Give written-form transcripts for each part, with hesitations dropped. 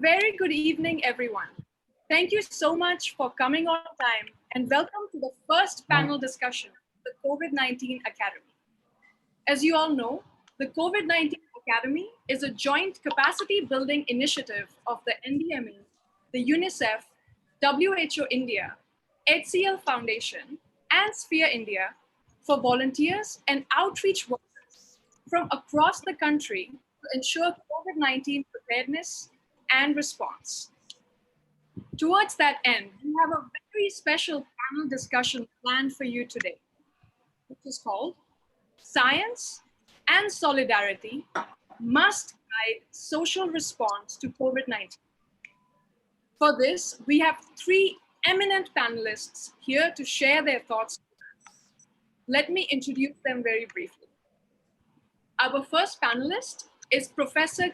very good evening, everyone. Thank you so much for coming on time and welcome to the first panel discussion of the COVID-19 Academy. As you all know, the COVID-19 Academy is a joint capacity building initiative of the NDMA, the UNICEF, WHO India, HCL Foundation, and Sphere India for volunteers and outreach workers from across the country to ensure COVID-19 preparedness and response. Towards that end, we have a very special panel discussion planned for you today, which is called Science and Solidarity Must Guide Social Response to COVID-19. For this, we have three eminent panelists here to share their thoughts with us. Let me introduce them very briefly. Our first panelist is Professor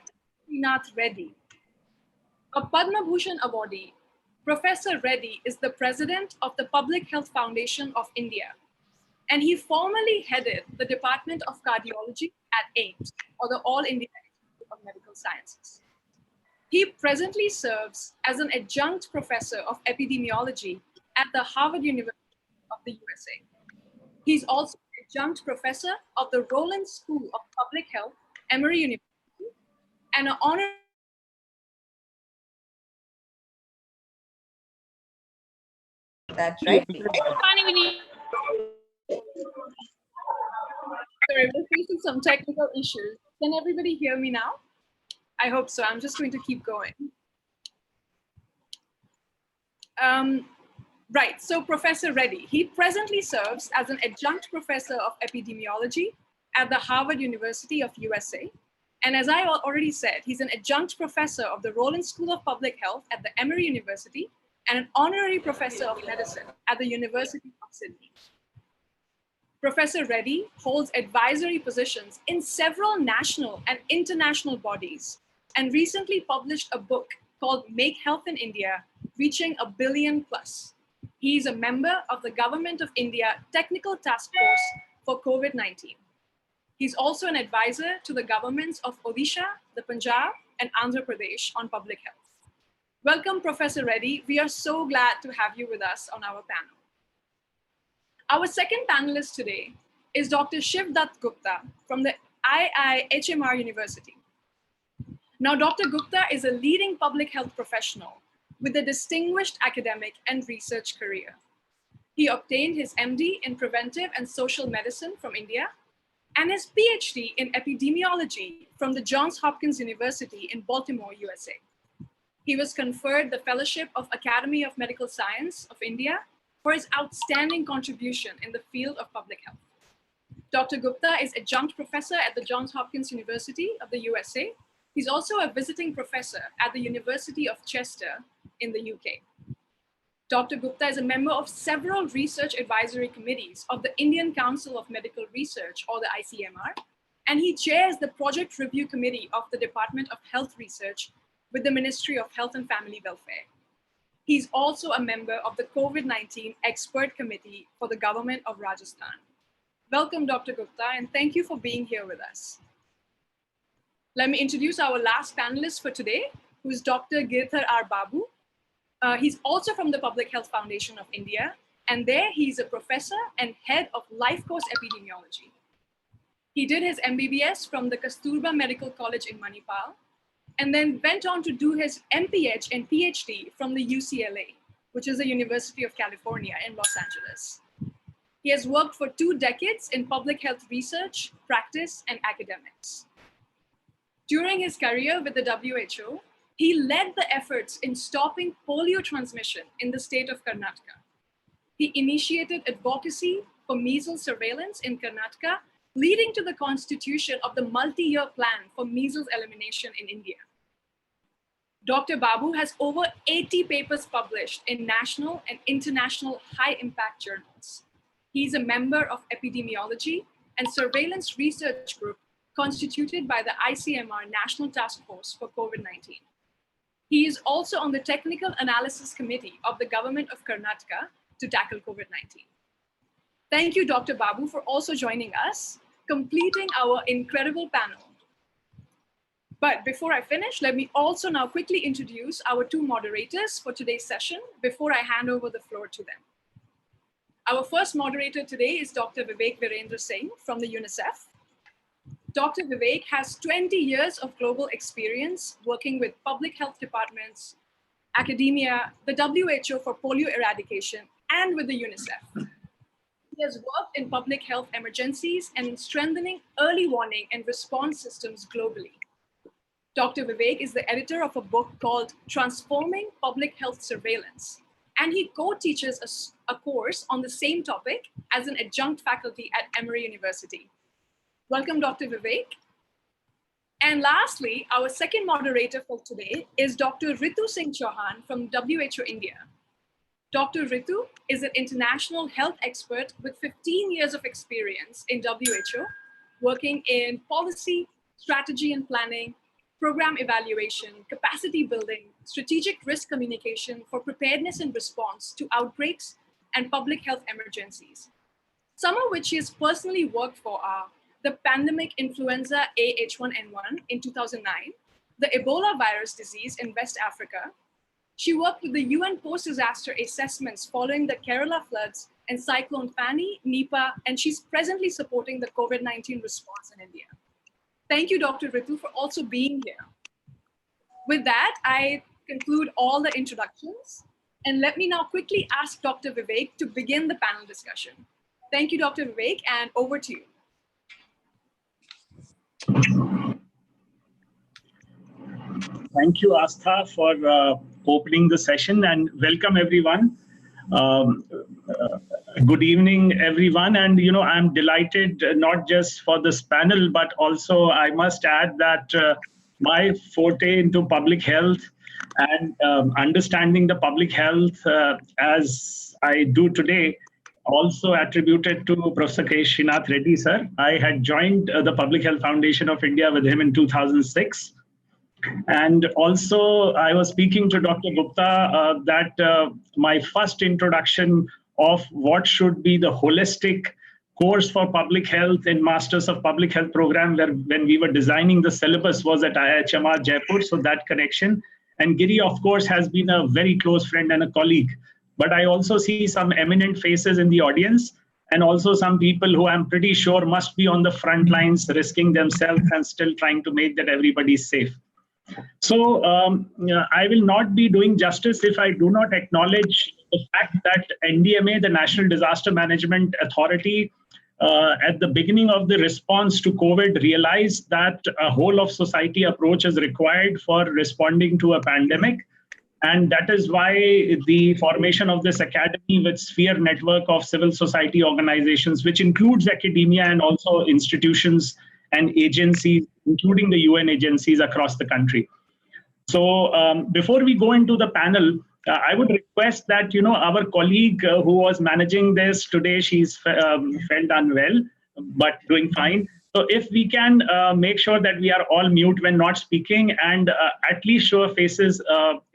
Srinath Reddy. A Padma Bhushan awardee, Professor Reddy is the president of the Public Health Foundation of India, and he formerly headed the Department of Cardiology at AIIMS, or the All India Institute of Medical Sciences. He presently serves as an adjunct professor of epidemiology at the Harvard University of the USA. He's also an adjunct professor of the Rollins School of Public Health, Emory University, and an honorary That's right. Sorry, we're facing some technical issues. Can everybody hear me now? I hope so. I'm just going to keep going. Right, so Professor Reddy, he presently serves as an adjunct professor of epidemiology at the Harvard University of USA. And as I already said, he's an adjunct professor of the Rollins School of Public Health at the Emory University and an honorary professor of medicine at the University of Sydney. Professor Reddy holds advisory positions in several national and international bodies and recently published a book called Make Health in India, Reaching a Billion Plus. He is a member of the Government of India Technical Task Force for COVID-19. He's also an advisor to the governments of Odisha, the Punjab, and Andhra Pradesh on public health. Welcome, Professor Reddy. We are so glad to have you with us on our panel. Our second panelist today is Dr. Shivdutt Gupta from the IIHMR University. Now, Dr. Gupta is a leading public health professional with a distinguished academic and research career. He obtained his MD in preventive and social medicine from India and his PhD in epidemiology from the Johns Hopkins University in Baltimore, USA. He was conferred the Fellowship of Academy of Medical Science of India for his outstanding contribution in the field of public health. Dr. Gupta is adjunct professor at the Johns Hopkins University of the USA. He's also a visiting professor at the University of Chester in the UK. Dr. Gupta is a member of several research advisory committees of the Indian Council of Medical Research, or the ICMR, and he chairs the Project Review Committee of the Department of Health Research with the Ministry of Health and Family Welfare. He's also a member of the COVID-19 Expert Committee for the Government of Rajasthan. Welcome, Dr. Gupta, and thank you for being here with us. Let me introduce our last panelist for today, who is Dr. Girdhar R. Babu. He's also from the Public Health Foundation of India, and there he's a professor and head of life course epidemiology. He did his MBBS from the Kasturba Medical College in Manipal, and then went on to do his MPH and PhD from the UCLA, which is the University of California in Los Angeles. He has worked for 2 decades in public health research, practice, and academics. During his career with the WHO, he led the efforts in stopping polio transmission in the state of Karnataka. He initiated advocacy for measles surveillance in Karnataka, leading to the constitution of the multi-year plan for measles elimination in India. Dr. Babu has over 80 papers published in national and international high-impact journals. He's a member of epidemiology and surveillance research group constituted by the ICMR National Task Force for COVID-19. He is also on the Technical Analysis Committee of the Government of Karnataka to tackle COVID-19. Thank you, Dr. Babu, for also joining us, completing our incredible panel. But before I finish, let me also now quickly introduce our two moderators for today's session before I hand over the floor to them. Our first moderator today is Dr. Vivek Virendra Singh from the UNICEF. Dr. Vivek has 20 years of global experience working with public health departments, academia, the WHO for polio eradication, and with the UNICEF. He has worked in public health emergencies and in strengthening early warning and response systems globally. Dr. Vivek is the editor of a book called Transforming Public Health Surveillance, and he co-teaches a course on the same topic as an adjunct faculty at Emory University. Welcome, Dr. Vivek. And lastly, our second moderator for today is Dr. Ritu Singh Chauhan from WHO India. Dr. Ritu is an international health expert with 15 years of experience in WHO, working in policy, strategy and planning, program evaluation, capacity building, strategic risk communication for preparedness and response to outbreaks and public health emergencies. Some of which she has personally worked for are the pandemic influenza A-H1N1 in 2009, the Ebola virus disease in West Africa. She worked with the UN post-disaster assessments following the Kerala floods and Cyclone Fani, Nipah, and she's presently supporting the COVID-19 response in India. Thank you, Dr. Ritu, for also being here. With that, I conclude all the introductions. And let me now quickly ask Dr. Vivek to begin the panel discussion. Thank you, Dr. Vivek, and over to you. Thank you, Astha, for opening the session, and welcome everyone. Good evening, everyone. And, I'm delighted not just for this panel, but also I must add that my forte into public health and understanding the public health as I do today, also attributed to Professor K. Srinath Reddy, sir. I had joined the Public Health Foundation of India with him in 2006. And also, I was speaking to Dr. Gupta that my first introduction of what should be the holistic course for public health in Masters of Public Health program, when we were designing the syllabus, was at IHMR Jaipur. So that connection. And Giri, of course, has been a very close friend and a colleague. But I also see some eminent faces in the audience, and also some people who I'm pretty sure must be on the front lines, risking themselves and still trying to make that everybody's safe. So I will not be doing justice if I do not acknowledge the fact that NDMA, the National Disaster Management Authority, at the beginning of the response to COVID, realized that a whole of society approach is required for responding to a pandemic. And that is why the formation of this academy with sphere network of civil society organizations, which includes academia and also institutions and agencies, including the UN agencies across the country. So before we go into the panel, I would request that, our colleague who was managing this today, she's felt unwell, but doing fine. So if we can make sure that we are all mute when not speaking, and at least show faces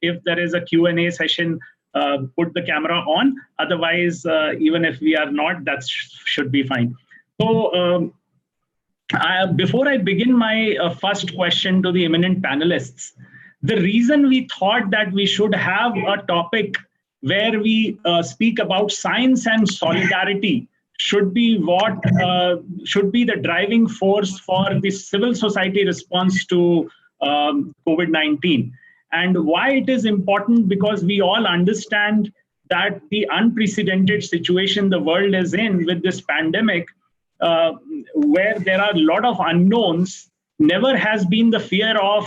if there is a Q&A session, put the camera on. Otherwise, even if we are not, that should be fine. So before I begin my first question to the eminent panelists, the reason we thought that we should have a topic where we speak about science and solidarity should be what should be the driving force for the civil society response to COVID-19. And why it is important, because we all understand that the unprecedented situation the world is in with this pandemic, where there are a lot of unknowns, never has been the fear of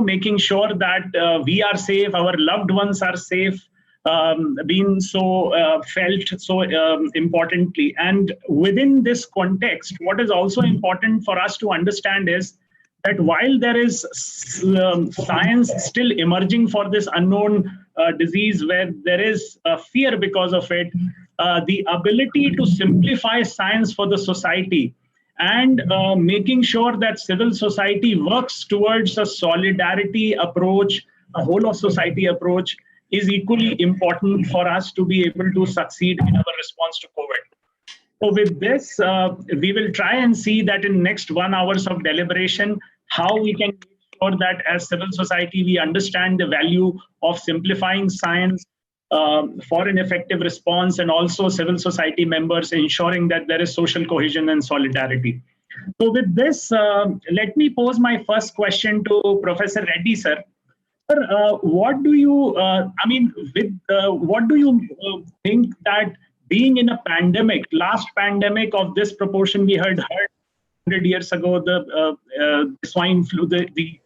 making sure that we are safe, our loved ones are safe, been so felt so importantly. And within this context, what is also important for us to understand is that while there is science still emerging for this unknown disease, where there is fear because of it, the ability to simplify science for the society and making sure that civil society works towards a solidarity approach, a whole of society approach, is equally important for us to be able to succeed in our response to COVID. So with this, we will try and see that in next 1 hour of deliberation, how we can make sure that as civil society we understand the value of simplifying science for an effective response, and also civil society members ensuring that there is social cohesion and solidarity. So with this, let me pose my first question to Professor Reddy, sir. Sir, what do you, what do you think that being in a pandemic, last pandemic of this proportion we heard 100 years ago, the swine flu, the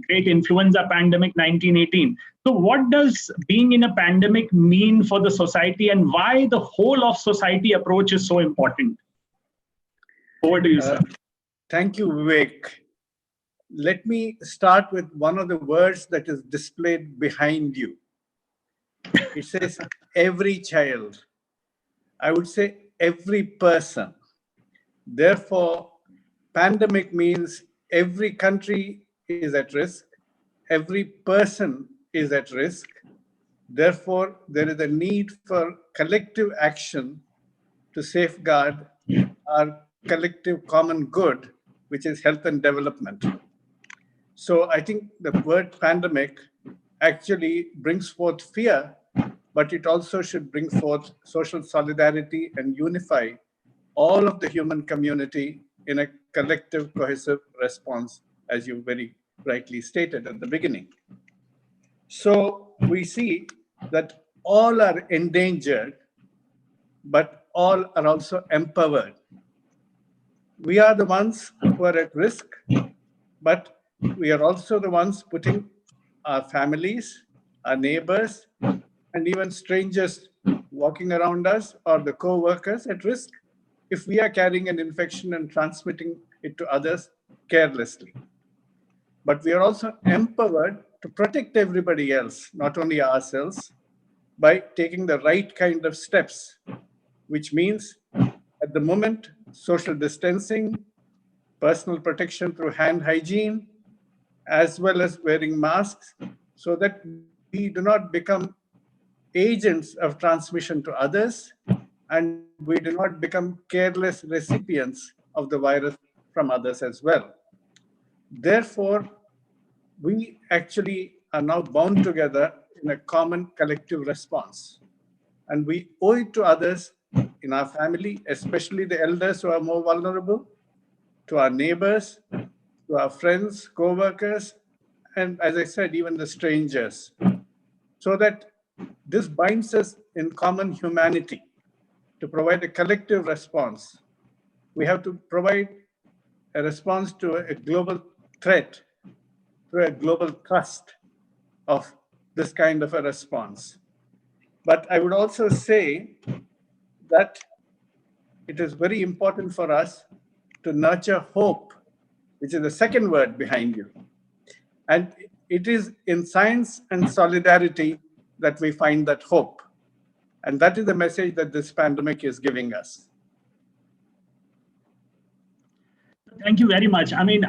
great influenza pandemic 1918. So what does being in a pandemic mean for the society, and why the whole of society approach is so important? Over to you, sir. Thank you, Vivek. Let me start with one of the words that is displayed behind you. It says every child. I would say every person. Therefore, pandemic means every country is at risk, every person is at risk. Therefore, there is a need for collective action to safeguard our collective common good, which is health and development. So I think the word pandemic actually brings forth fear, but it also should bring forth social solidarity and unify all of the human community in a collective, cohesive response, as you very rightly stated at the beginning. So we see that all are endangered, but all are also empowered. We are the ones who are at risk, but we are also the ones putting our families, our neighbors, and even strangers walking around us or the co-workers at risk if we are carrying an infection and transmitting it to others carelessly. But we are also empowered to protect everybody else, not only ourselves, by taking the right kind of steps, which means at the moment, social distancing, personal protection through hand hygiene, as well as wearing masks, so that we do not become agents of transmission to others, and we do not become careless recipients of the virus from others as well. Therefore, we actually are now bound together in a common collective response. And we owe it to others in our family, especially the elders who are more vulnerable, to our neighbors, to our friends, co-workers, and as I said, even the strangers, so that this binds us in common humanity to provide a collective response. We have to provide a response to a global threat through a global trust of this kind of a response. But I would also say that it is very important for us to nurture hope, which is the second word behind you. And it is in science and solidarity that we find that hope. And that is the message that this pandemic is giving us. Thank you very much. I mean,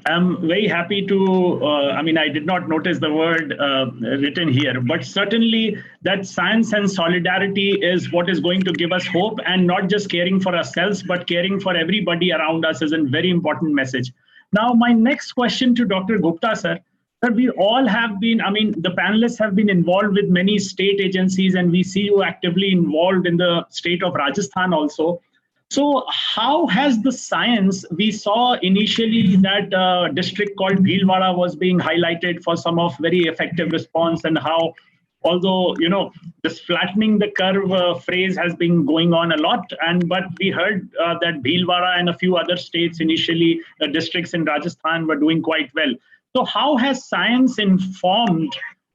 I'm very happy to, I did not notice the word written here, but certainly that science and solidarity is what is going to give us hope, and not just caring for ourselves, but caring for everybody around us is a very important message. Now, my next question to Dr. Gupta, sir. Sir, we all have been, the panelists have been involved with many state agencies, and we see you actively involved in the state of Rajasthan also. So how has the science, we saw initially that district called Bhilwara was being highlighted for some of very effective response, and how, although, this flattening the curve phrase has been going on a lot, but we heard that Bhilwara and a few other states initially, districts in Rajasthan were doing quite well. So how has science informed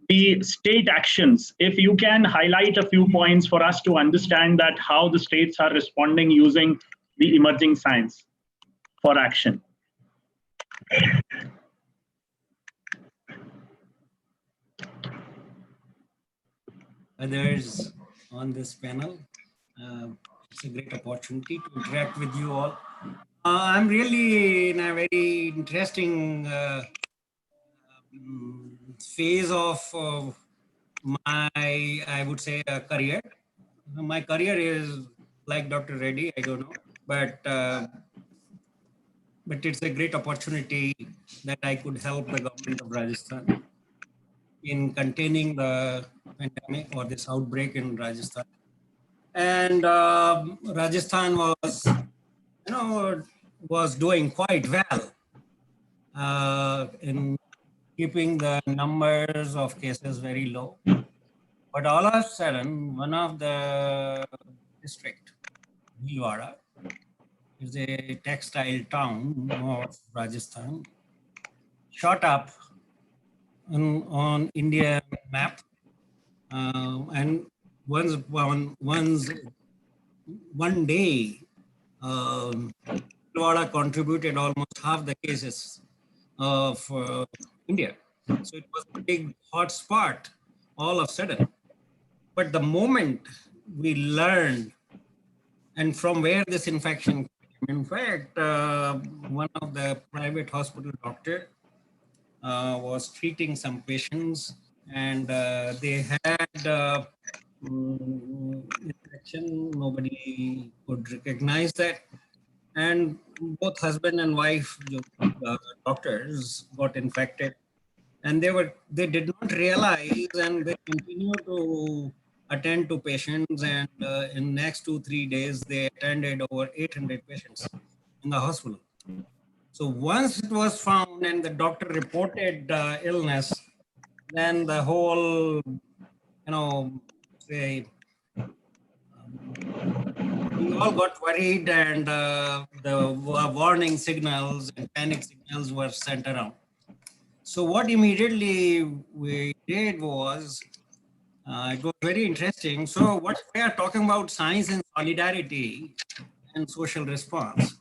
the state actions? If you can highlight a few points for us to understand that how the states are responding using the emerging science for action. Others on this panel. It's a great opportunity to interact with you all. I'm really in a very interesting phase of my, I would say, career. My career is like Dr. Reddy, I don't know, but but it's a great opportunity that I could help the government of Rajasthan in containing the pandemic or this outbreak in Rajasthan. And Rajasthan was doing quite well in keeping the numbers of cases very low. But all of a sudden, one of the district, Bhilwara, is a textile town of Rajasthan, shot up on India map, and one day, Bhilwara contributed almost half the cases of India. So it was a big hot spot all of a sudden. But the moment we learned, and from where this infection came, in fact, one of the private hospital doctor was treating some patients, and they had infection. Nobody could recognize that. And both husband and wife doctors got infected, and they did not realize, and they continued to attend to patients, and in next 2-3 days they attended over 800 patients in the hospital. So once it was found and the doctor reported illness, then the whole, say, we all got worried, and the warning signals and panic signals were sent around. So what immediately we did was, it was very interesting. So what we are talking about, science and solidarity and social response.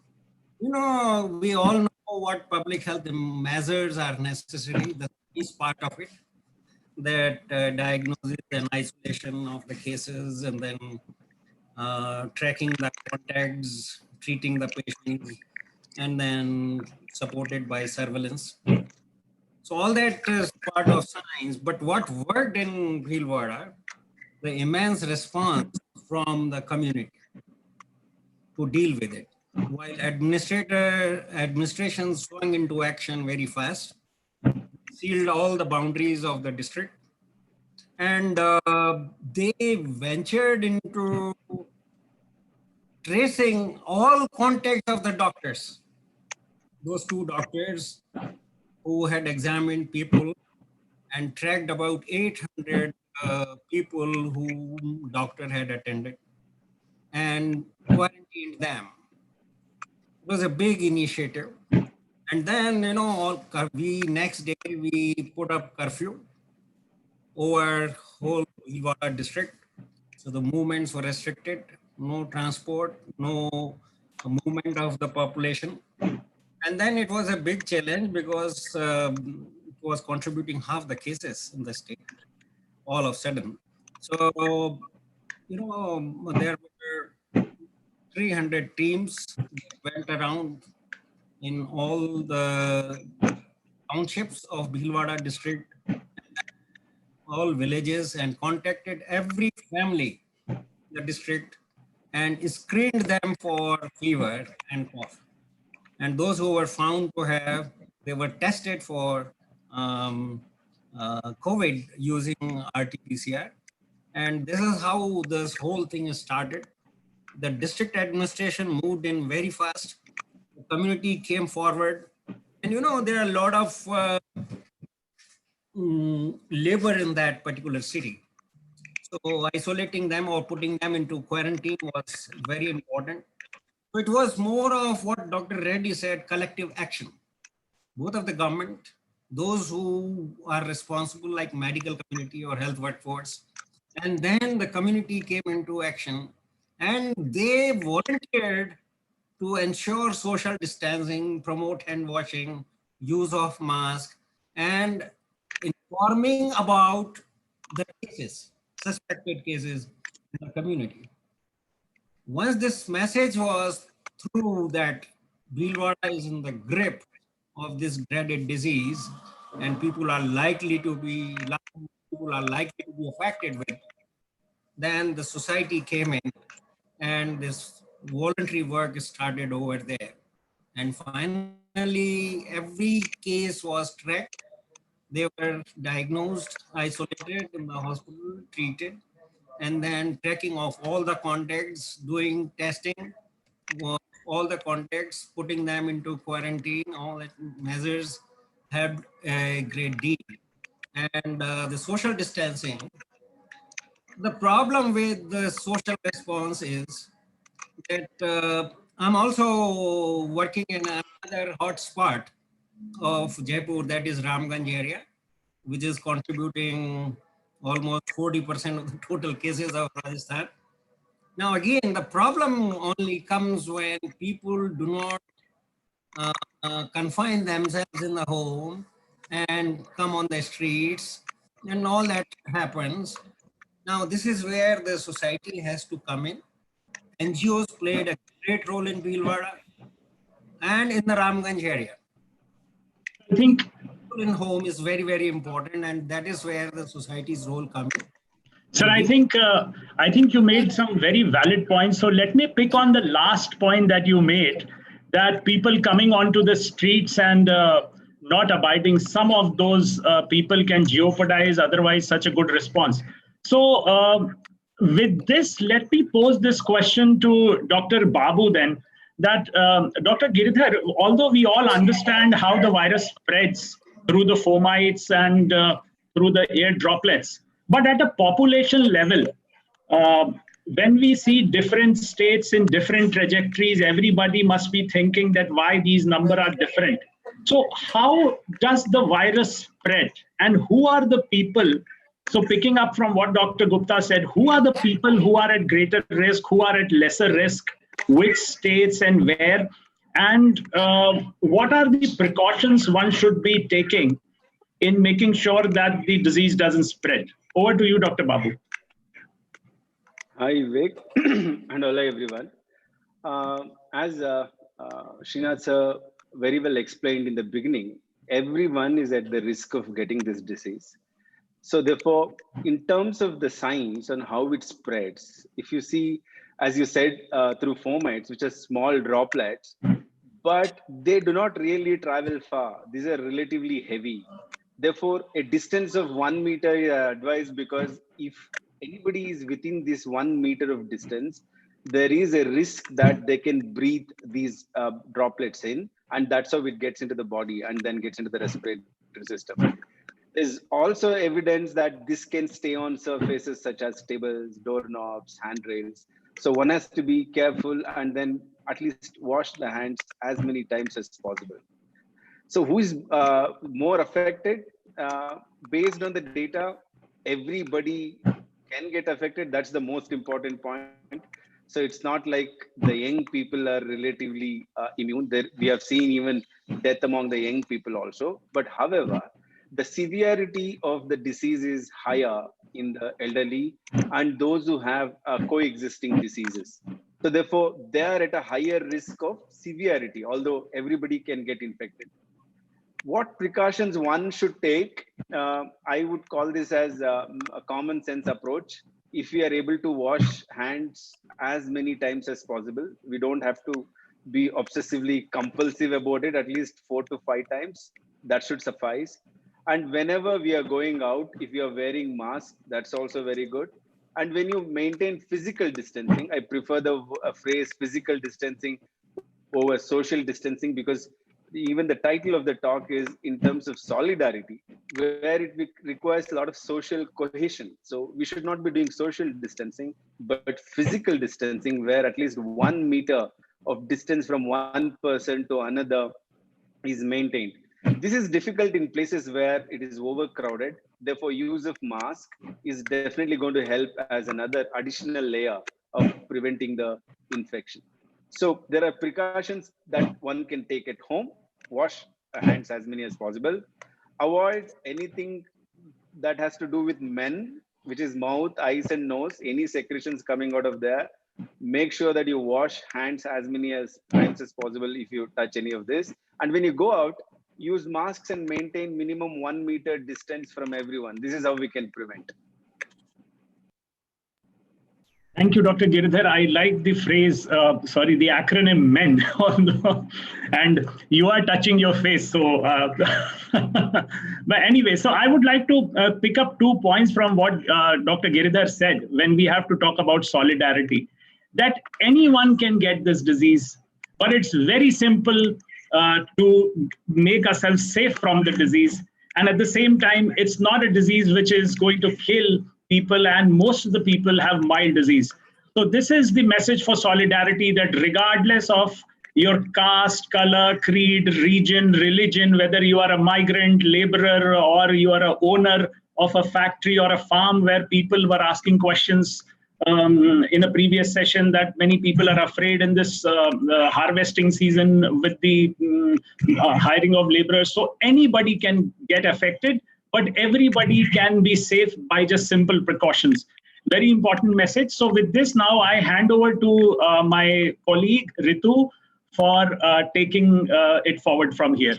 We all know what public health measures are necessary, the science part of it, that diagnosis and isolation of the cases, and then tracking the contacts, treating the patients, and then supported by surveillance. So all that is part of science. But what worked in Bhilwara, the immense response from the community to deal with it, while administration swung into action very fast, sealed all the boundaries of the district, and they ventured into tracing all contacts of the doctors. Those two doctors who had examined people and tracked about 800 people whom doctor had attended and quarantined them. It was a big initiative. And then, next day we put up curfew over whole Bhilwara district. So the movements were restricted, no transport, no movement of the population. And then it was a big challenge because it was contributing half the cases in the state all of a sudden. So, there were 300 teams that went around in all the townships of Bhilwara district, all villages, and contacted every family in the district and screened them for fever and cough. And those who were found to have, they were tested for COVID using RT-PCR. And this is how this whole thing started. The district administration moved in very fast. The community came forward. And there are a lot of labor in that particular city. So isolating them or putting them into quarantine was very important. So it was more of what Dr. Reddy said, collective action. Both of the government, those who are responsible like medical community or health workforce, and then the community came into action, and they volunteered to ensure social distancing, promote hand washing, use of mask, and informing about the cases, suspected cases in the community. Once this message was through that Bhilwara is in the grip of this dreaded disease, and people are likely to be affected with it, then the society came in and this voluntary work started over there. And finally, every case was tracked. They were diagnosed, isolated in the hospital, treated, and then tracking of all the contacts, doing testing, all the contacts, putting them into quarantine, all that measures helped a great deal. And the social distancing, the problem with the social response is that I'm also working in another hotspot of Jaipur, that is Ramganj area, which is contributing almost 40% of the total cases of Rajasthan. Now, again, the problem only comes when people do not confine themselves in the home and come on the streets, and all that happens. Now, this is where the society has to come in. NGOs played a great role in Bhilwara and in the Ramganj area. I think, In home is very, very important, and that is where the society's role comes in. sir, I think you made some very valid points. So let me pick on the last point that you made, that people coming onto the streets and not abiding, some of those people can jeopardize otherwise such a good response. So with this, let me pose this question to Dr. Babu then, that Dr. Giridhar, although we all understand how the virus spreads through the fomites and through the air droplets, but at a population level, uh, when we see different states in different trajectories, everybody must be thinking that why these numbers are different. So how does the virus spread, and who are the people? So picking up from what Dr. Gupta said, who are the people who are at greater risk, who are at lesser risk, which states and where, and what are the precautions one should be taking in making sure that the disease doesn't spread? Over to you, Dr. Babu. Hi, Vivek, and hello, everyone. As Srinath sir very well explained in the beginning, everyone is at the risk of getting this disease. So therefore, in terms of the signs and how it spreads, if you see, as you said, through fomites, which are small droplets, but they do not really travel far. These are relatively heavy. Therefore, a distance of 1 meter is advised, because if anybody is within this 1 meter of distance, there is a risk that they can breathe these droplets in, and that's how it gets into the body and then gets into the respiratory system. There's also evidence that this can stay on surfaces such as tables, doorknobs, handrails. So one has to be careful and then at least wash the hands as many times as possible. So who is more affected? Based on the data, everybody can get affected. That's the most important point. So it's not like the young people are relatively immune. We have seen even death among the young people also. But however, the severity of the disease is higher in the elderly and those who have coexisting diseases. So therefore, they are at a higher risk of severity, although everybody can get infected. What precautions one should take? I would call this as a common sense approach. If we are able to wash hands as many times as possible, we don't have to be obsessively compulsive about it, at least 4 to 5 times. That should suffice. And whenever we are going out, if you are wearing mask, that's also very good. And when you maintain physical distancing, I prefer the phrase physical distancing over social distancing, because even the title of the talk is in terms of solidarity, where it requires a lot of social cohesion. So we should not be doing social distancing, but physical distancing, where at least 1 meter of distance from one person to another is maintained. This is difficult in places where it is overcrowded. Therefore, use of mask is definitely going to help as another additional layer of preventing the infection. So there are precautions that one can take at home. Wash hands as many as possible. Avoid anything that has to do with men, which is mouth, eyes, and nose. Any secretions coming out of there. Make sure that you wash hands as many as times as possible if you touch any of this. And when you go out, use masks and maintain minimum 1 meter distance from everyone. This is how we can prevent. Thank you, Dr. Giridhar. I like the phrase, the acronym MEN. And you are touching your face. So, but anyway, so I would like to pick up 2 points from what Dr. Giridhar said when we have to talk about solidarity. That anyone can get this disease, but it's very simple to make ourselves safe from the disease. And at the same time, it's not a disease which is going to kill people, and most of the people have mild disease. So this is the message for solidarity, that regardless of your caste, color, creed, region, religion, whether you are a migrant, laborer, or you are a owner of a factory or a farm, where people were asking questions in a previous session that many people are afraid in this harvesting season with the hiring of laborers. So anybody can get affected, but everybody can be safe by just simple precautions. Very important message. So with this, now I hand over to my colleague Ritu for taking it forward from here.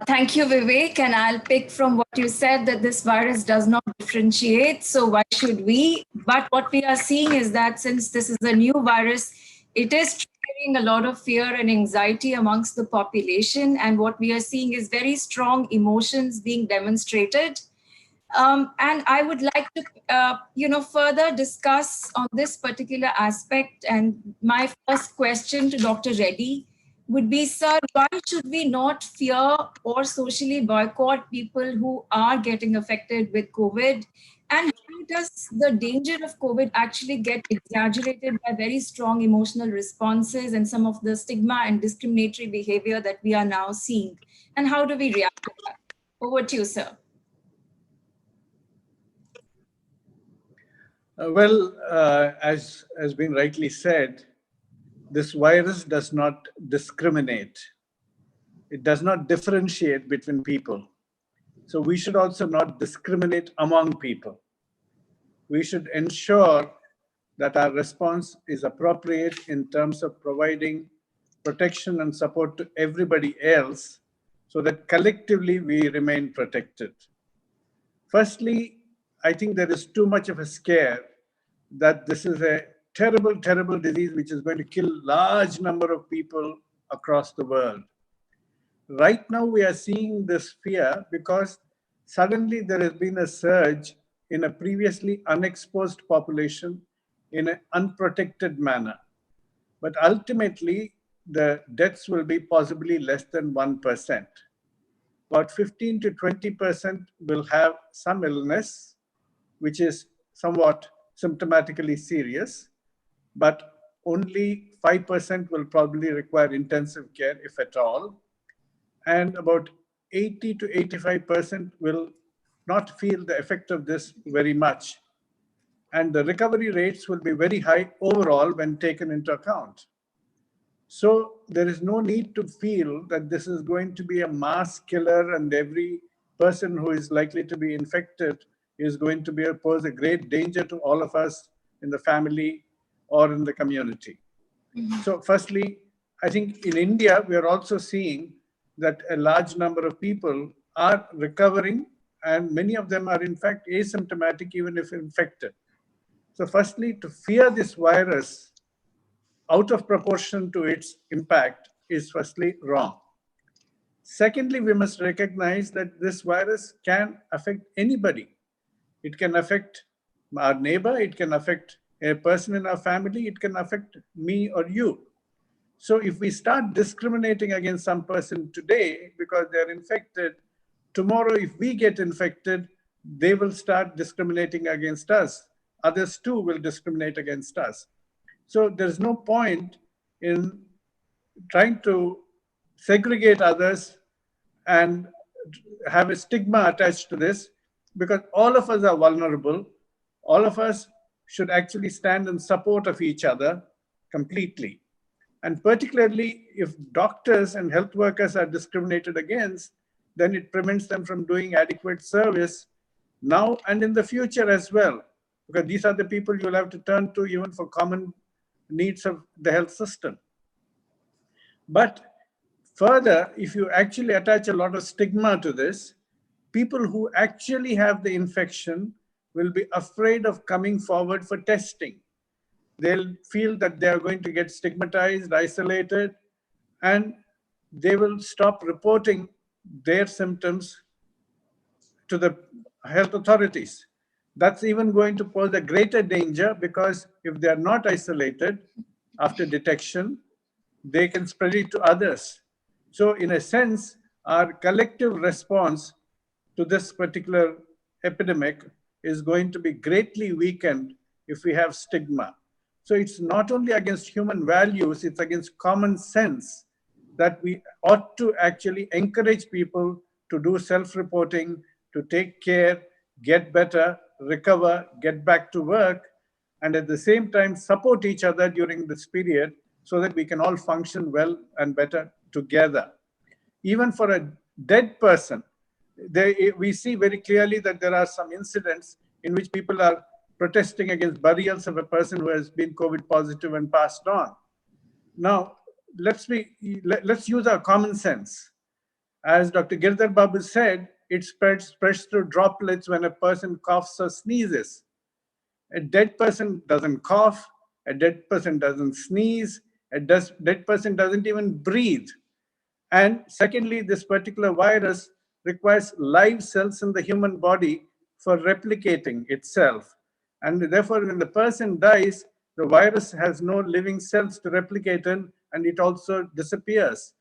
Thank you, Vivek. And I'll pick from what you said, that this virus does not differentiate. So why should we? But what we are seeing is that since this is a new virus, it is triggering a lot of fear and anxiety amongst the population. And what we are seeing is very strong emotions being demonstrated. And I would like to, further discuss on this particular aspect. And my first question to Dr. Reddy would be, sir, why should we not fear or socially boycott people who are getting affected with COVID? And how does the danger of COVID actually get exaggerated by very strong emotional responses and some of the stigma and discriminatory behavior that we are now seeing? And how do we react to that? Over to you, sir. As has been rightly said, this virus does not discriminate. It does not differentiate between people. So we should also not discriminate among people. We should ensure that our response is appropriate in terms of providing protection and support to everybody else, so that collectively we remain protected. Firstly, I think there is too much of a scare that this is a terrible, terrible disease which is going to kill large number of people across the world. Right now, we are seeing this fear because suddenly there has been a surge in a previously unexposed population in an unprotected manner. But ultimately, the deaths will be possibly less than 1%. About 15 to 20% will have some illness, which is somewhat symptomatically serious, but only 5% will probably require intensive care, if at all. And about 80 to 85% will not feel the effect of this very much. And the recovery rates will be very high overall when taken into account. So there is no need to feel that this is going to be a mass killer and every person who is likely to be infected is going to pose a great danger to all of us in the family or in the community. Mm-hmm. So firstly, I think in India, we are also seeing that a large number of people are recovering, and many of them are in fact asymptomatic even if infected. So firstly, to fear this virus out of proportion to its impact is firstly wrong. Secondly, we must recognize that this virus can affect anybody. It can affect our neighbor, it can affect a person in our family, it can affect me or you. So if we start discriminating against some person today because they're infected, tomorrow if we get infected, they will start discriminating against us. Others too will discriminate against us. So there's no point in trying to segregate others and have a stigma attached to this, because all of us are vulnerable. All of us should actually stand in support of each other completely. And particularly if doctors and health workers are discriminated against, then it prevents them from doing adequate service now and in the future as well, because these are the people you'll have to turn to even for common needs of the health system. But further, if you actually attach a lot of stigma to this, people who actually have the infection will be afraid of coming forward for testing. They'll feel that they are going to get stigmatized, isolated, and they will stop reporting their symptoms to the health authorities. That's even going to pose a greater danger, because if they are not isolated after detection, they can spread it to others. So, in a sense, our collective response to this particular epidemic is going to be greatly weakened if we have stigma. So, it's not only against human values, it's against common sense that we ought to actually encourage people to do self-reporting, to take care, get better, recover, get back to work, and at the same time support each other during this period so that we can all function well and better together. Even for a dead person, we see very clearly that there are some incidents in which people are protesting against burials of a person who has been COVID positive and passed on. Now, let's use our common sense. As Dr. Girdhar Babu said, it spreads through droplets when a person coughs or sneezes. A dead person doesn't cough, a dead person doesn't sneeze, a dead person doesn't even breathe. And secondly, this particular virus requires live cells in the human body for replicating itself. And therefore, when the person dies, the virus has no living cells to replicate in, and it also disappears.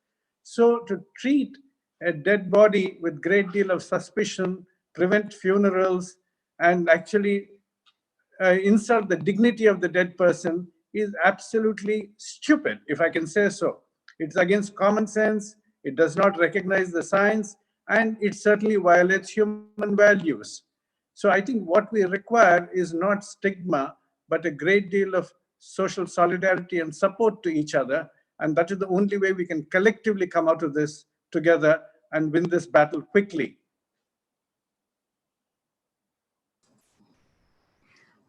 So to treat a dead body with great deal of suspicion, prevent funerals, and actually insult the dignity of the dead person is absolutely stupid, if I can say so. It's against common sense, it does not recognize the science, and it certainly violates human values. So I think what we require is not stigma, but a great deal of social solidarity and support to each other. And that is the only way we can collectively come out of this together and win this battle quickly.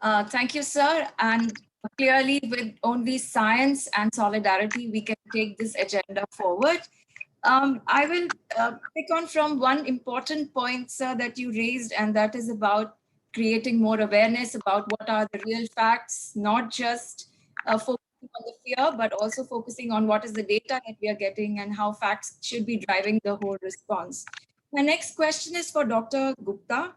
Thank you, sir. And clearly, with only science and solidarity, we can take this agenda forward. I will pick on from one important point, sir, that you raised, and that is about creating more awareness about what are the real facts, not just focusing on the fear, but also focusing on what is the data that we are getting and how facts should be driving the whole response. My next question is for Dr. Gupta.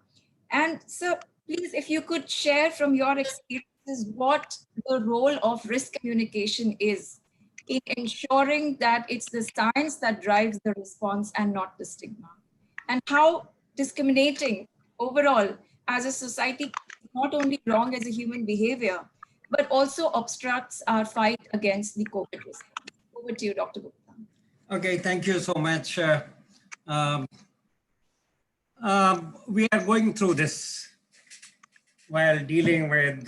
And sir, please, if you could share from your experiences what the role of risk communication is in ensuring that it's the science that drives the response and not the stigma, and how discriminating overall as a society is not only wrong as a human behavior, but also obstructs our fight against the COVID response. Over to you, Dr. Gupta. Okay, thank you so much. We are going through this while dealing with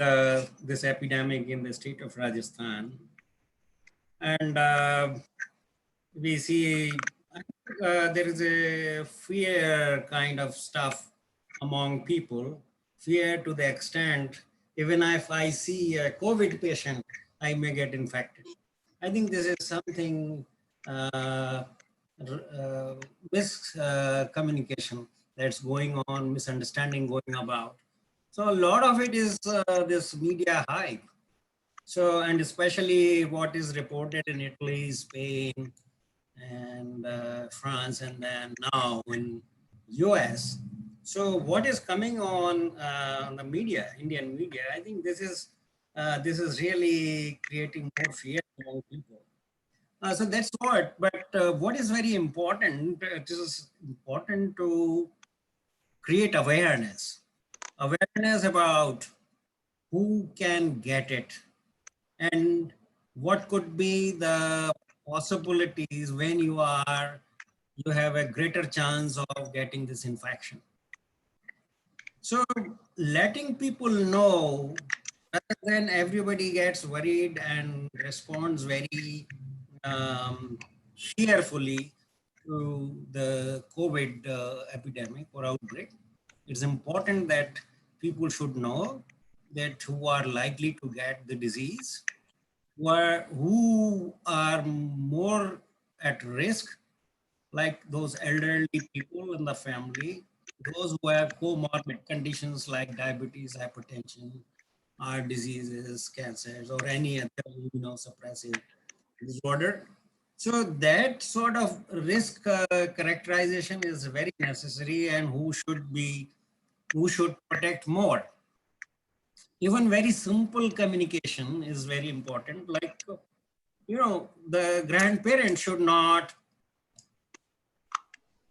this epidemic in the state of Rajasthan. And we see there is a fear kind of stuff among people, fear to the extent, even if I see a COVID patient, I may get infected. I think this is something miscommunication that's going on, misunderstanding going about. So a lot of it is this media hype. So, and especially what is reported in Italy, Spain, and France, and then now in US. So what is coming on the media, Indian media, I think this is really creating more fear among people. So that's what, but what is very important, it is important to create awareness about who can get it and what could be the possibilities when you have a greater chance of getting this infection. So letting people know, rather than everybody gets worried and responds very fearfully to the COVID epidemic or outbreak, it's important that people should know that who are likely to get the disease, who are more at risk, like those elderly people in the family, those who have comorbid conditions like diabetes, hypertension, heart diseases, cancers, or any other immunosuppressive disorder. So that sort of risk characterization is very necessary, and who should protect more. Even very simple communication is very important. Like, the grandparents should not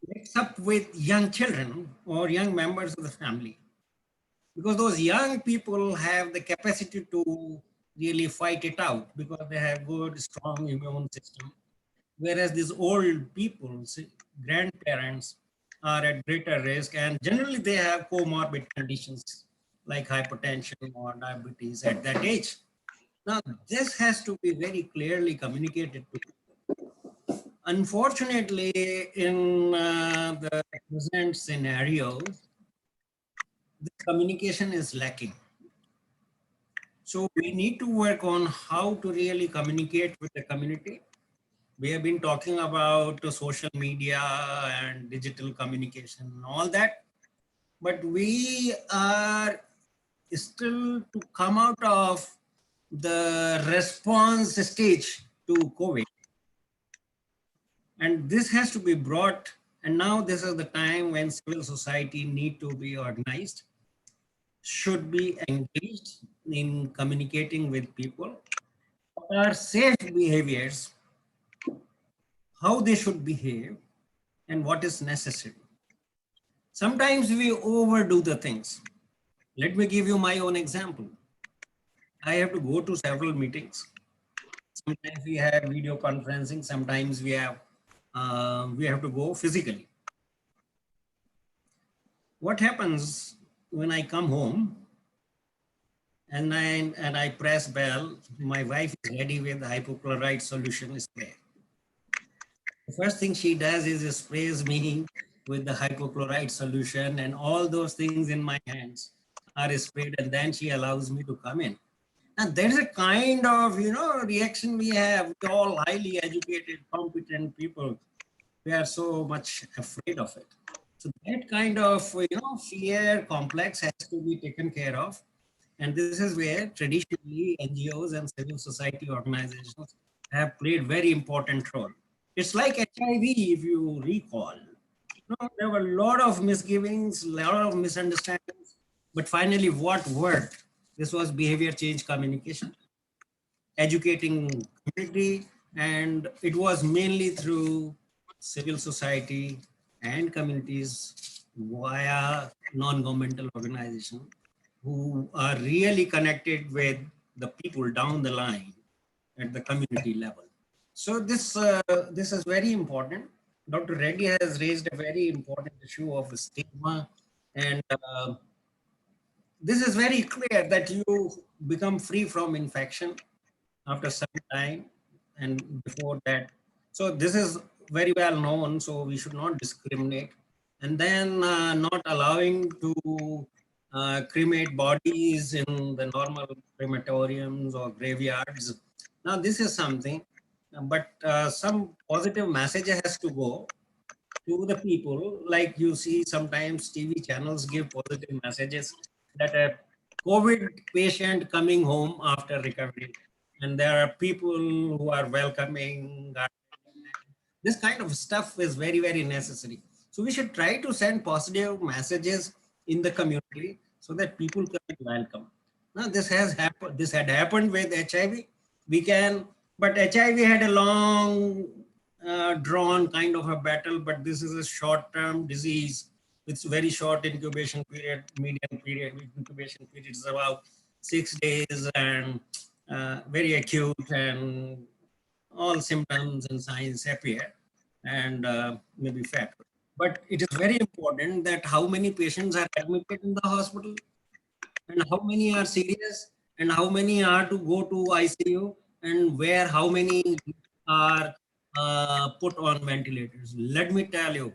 mix up with young children or young members of the family, because those young people have the capacity to really fight it out because they have good, strong immune system. Whereas these old people, grandparents, are at greater risk, and generally they have comorbid conditions like hypertension or diabetes at that age. Now, this has to be very clearly communicated to. Unfortunately, in the present scenario, the communication is lacking. So we need to work on how to really communicate with the community. We have been talking about social media and digital communication and all that, but we are still to come out of the response stage to COVID. And this has to be brought, and now this is the time when civil society need to be organized, should be engaged in communicating with people. What are safe behaviors, how they should behave, and what is necessary. Sometimes we overdo the things. Let me give you my own example. I have to go to several meetings. Sometimes we have video conferencing. Sometimes we have to go physically. What happens when I come home and I press bell? My wife is ready with the hypochlorite solution spray. The first thing she does is sprays me with the hypochlorite solution, and all those things in my hands are sprayed, and then she allows me to come in. And there's a kind of, reaction we have. We're all highly educated, competent people. We are so much afraid of it. So that kind of, fear complex has to be taken care of. And this is where traditionally NGOs and civil society organizations have played very important role. It's like HIV, if you recall. There were a lot of misgivings, a lot of misunderstandings, but finally what worked? This was behavior change communication, educating community, and it was mainly through civil society and communities via non-governmental organizations who are really connected with the people down the line at the community level. So this is very important. Dr. Reddy has raised a very important issue of stigma, and this is very clear that you become free from infection after some time and before that. So this is very well known, so we should not discriminate. And then not allowing to cremate bodies in the normal crematoriums or graveyards. Now this is something, but some positive message has to go to the people. Like you see sometimes TV channels give positive messages that a COVID patient coming home after recovery, and there are people who are welcoming. This kind of stuff is very, very necessary. So we should try to send positive messages in the community so that people can be welcome. Now this has happened. This had happened with HIV. But HIV had a long drawn kind of a battle, but this is a short-term disease. It's very short incubation period, median period. Incubation period is about 6 days, and very acute, and all symptoms and signs appear, and maybe fatal. But it is very important that how many patients are admitted in the hospital, and how many are serious, and how many are to go to ICU, and where how many are put on ventilators. Let me tell you,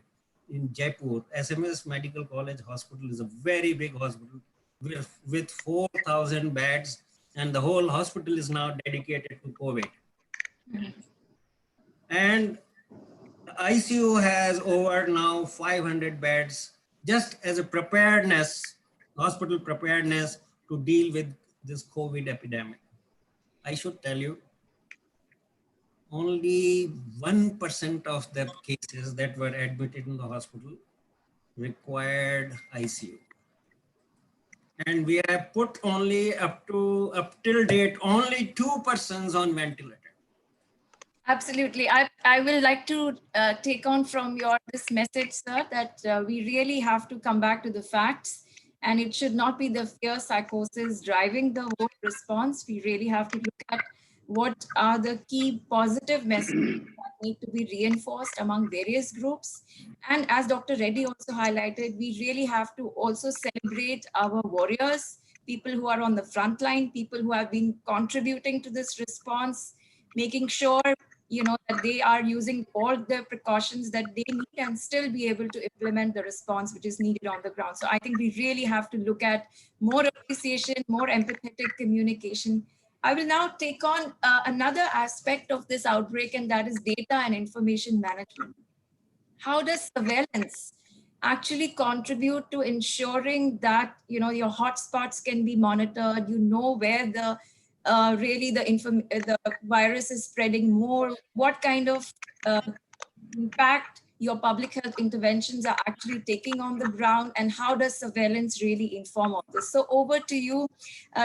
in Jaipur, SMS Medical College Hospital is a very big hospital with 4,000 beds, and the whole hospital is now dedicated to COVID. And ICU has over now 500 beds just as a preparedness, hospital preparedness to deal with this COVID epidemic. I should tell you, only 1% of the cases that were admitted in the hospital required ICU. And we have put only up till date, only 2 persons on ventilator. Absolutely. I will like to take on from this message, sir, that we really have to come back to the facts, and it should not be the fear psychosis driving the whole response. We really have to look at what are the key positive messages that need to be reinforced among various groups. And as Dr. Reddy also highlighted, we really have to also celebrate our warriors, people who are on the front line, people who have been contributing to this response, making sure that they are using all the precautions that they need and still be able to implement the response which is needed on the ground. So I think we really have to look at more appreciation, more empathetic communication. I will now take on another aspect of this outbreak, and that is data and information management. How does surveillance actually contribute to ensuring that your hotspots can be monitored, where the really the virus is spreading more, what kind of impact your public health interventions are actually taking on the ground, and how does surveillance really inform all this? So over to you,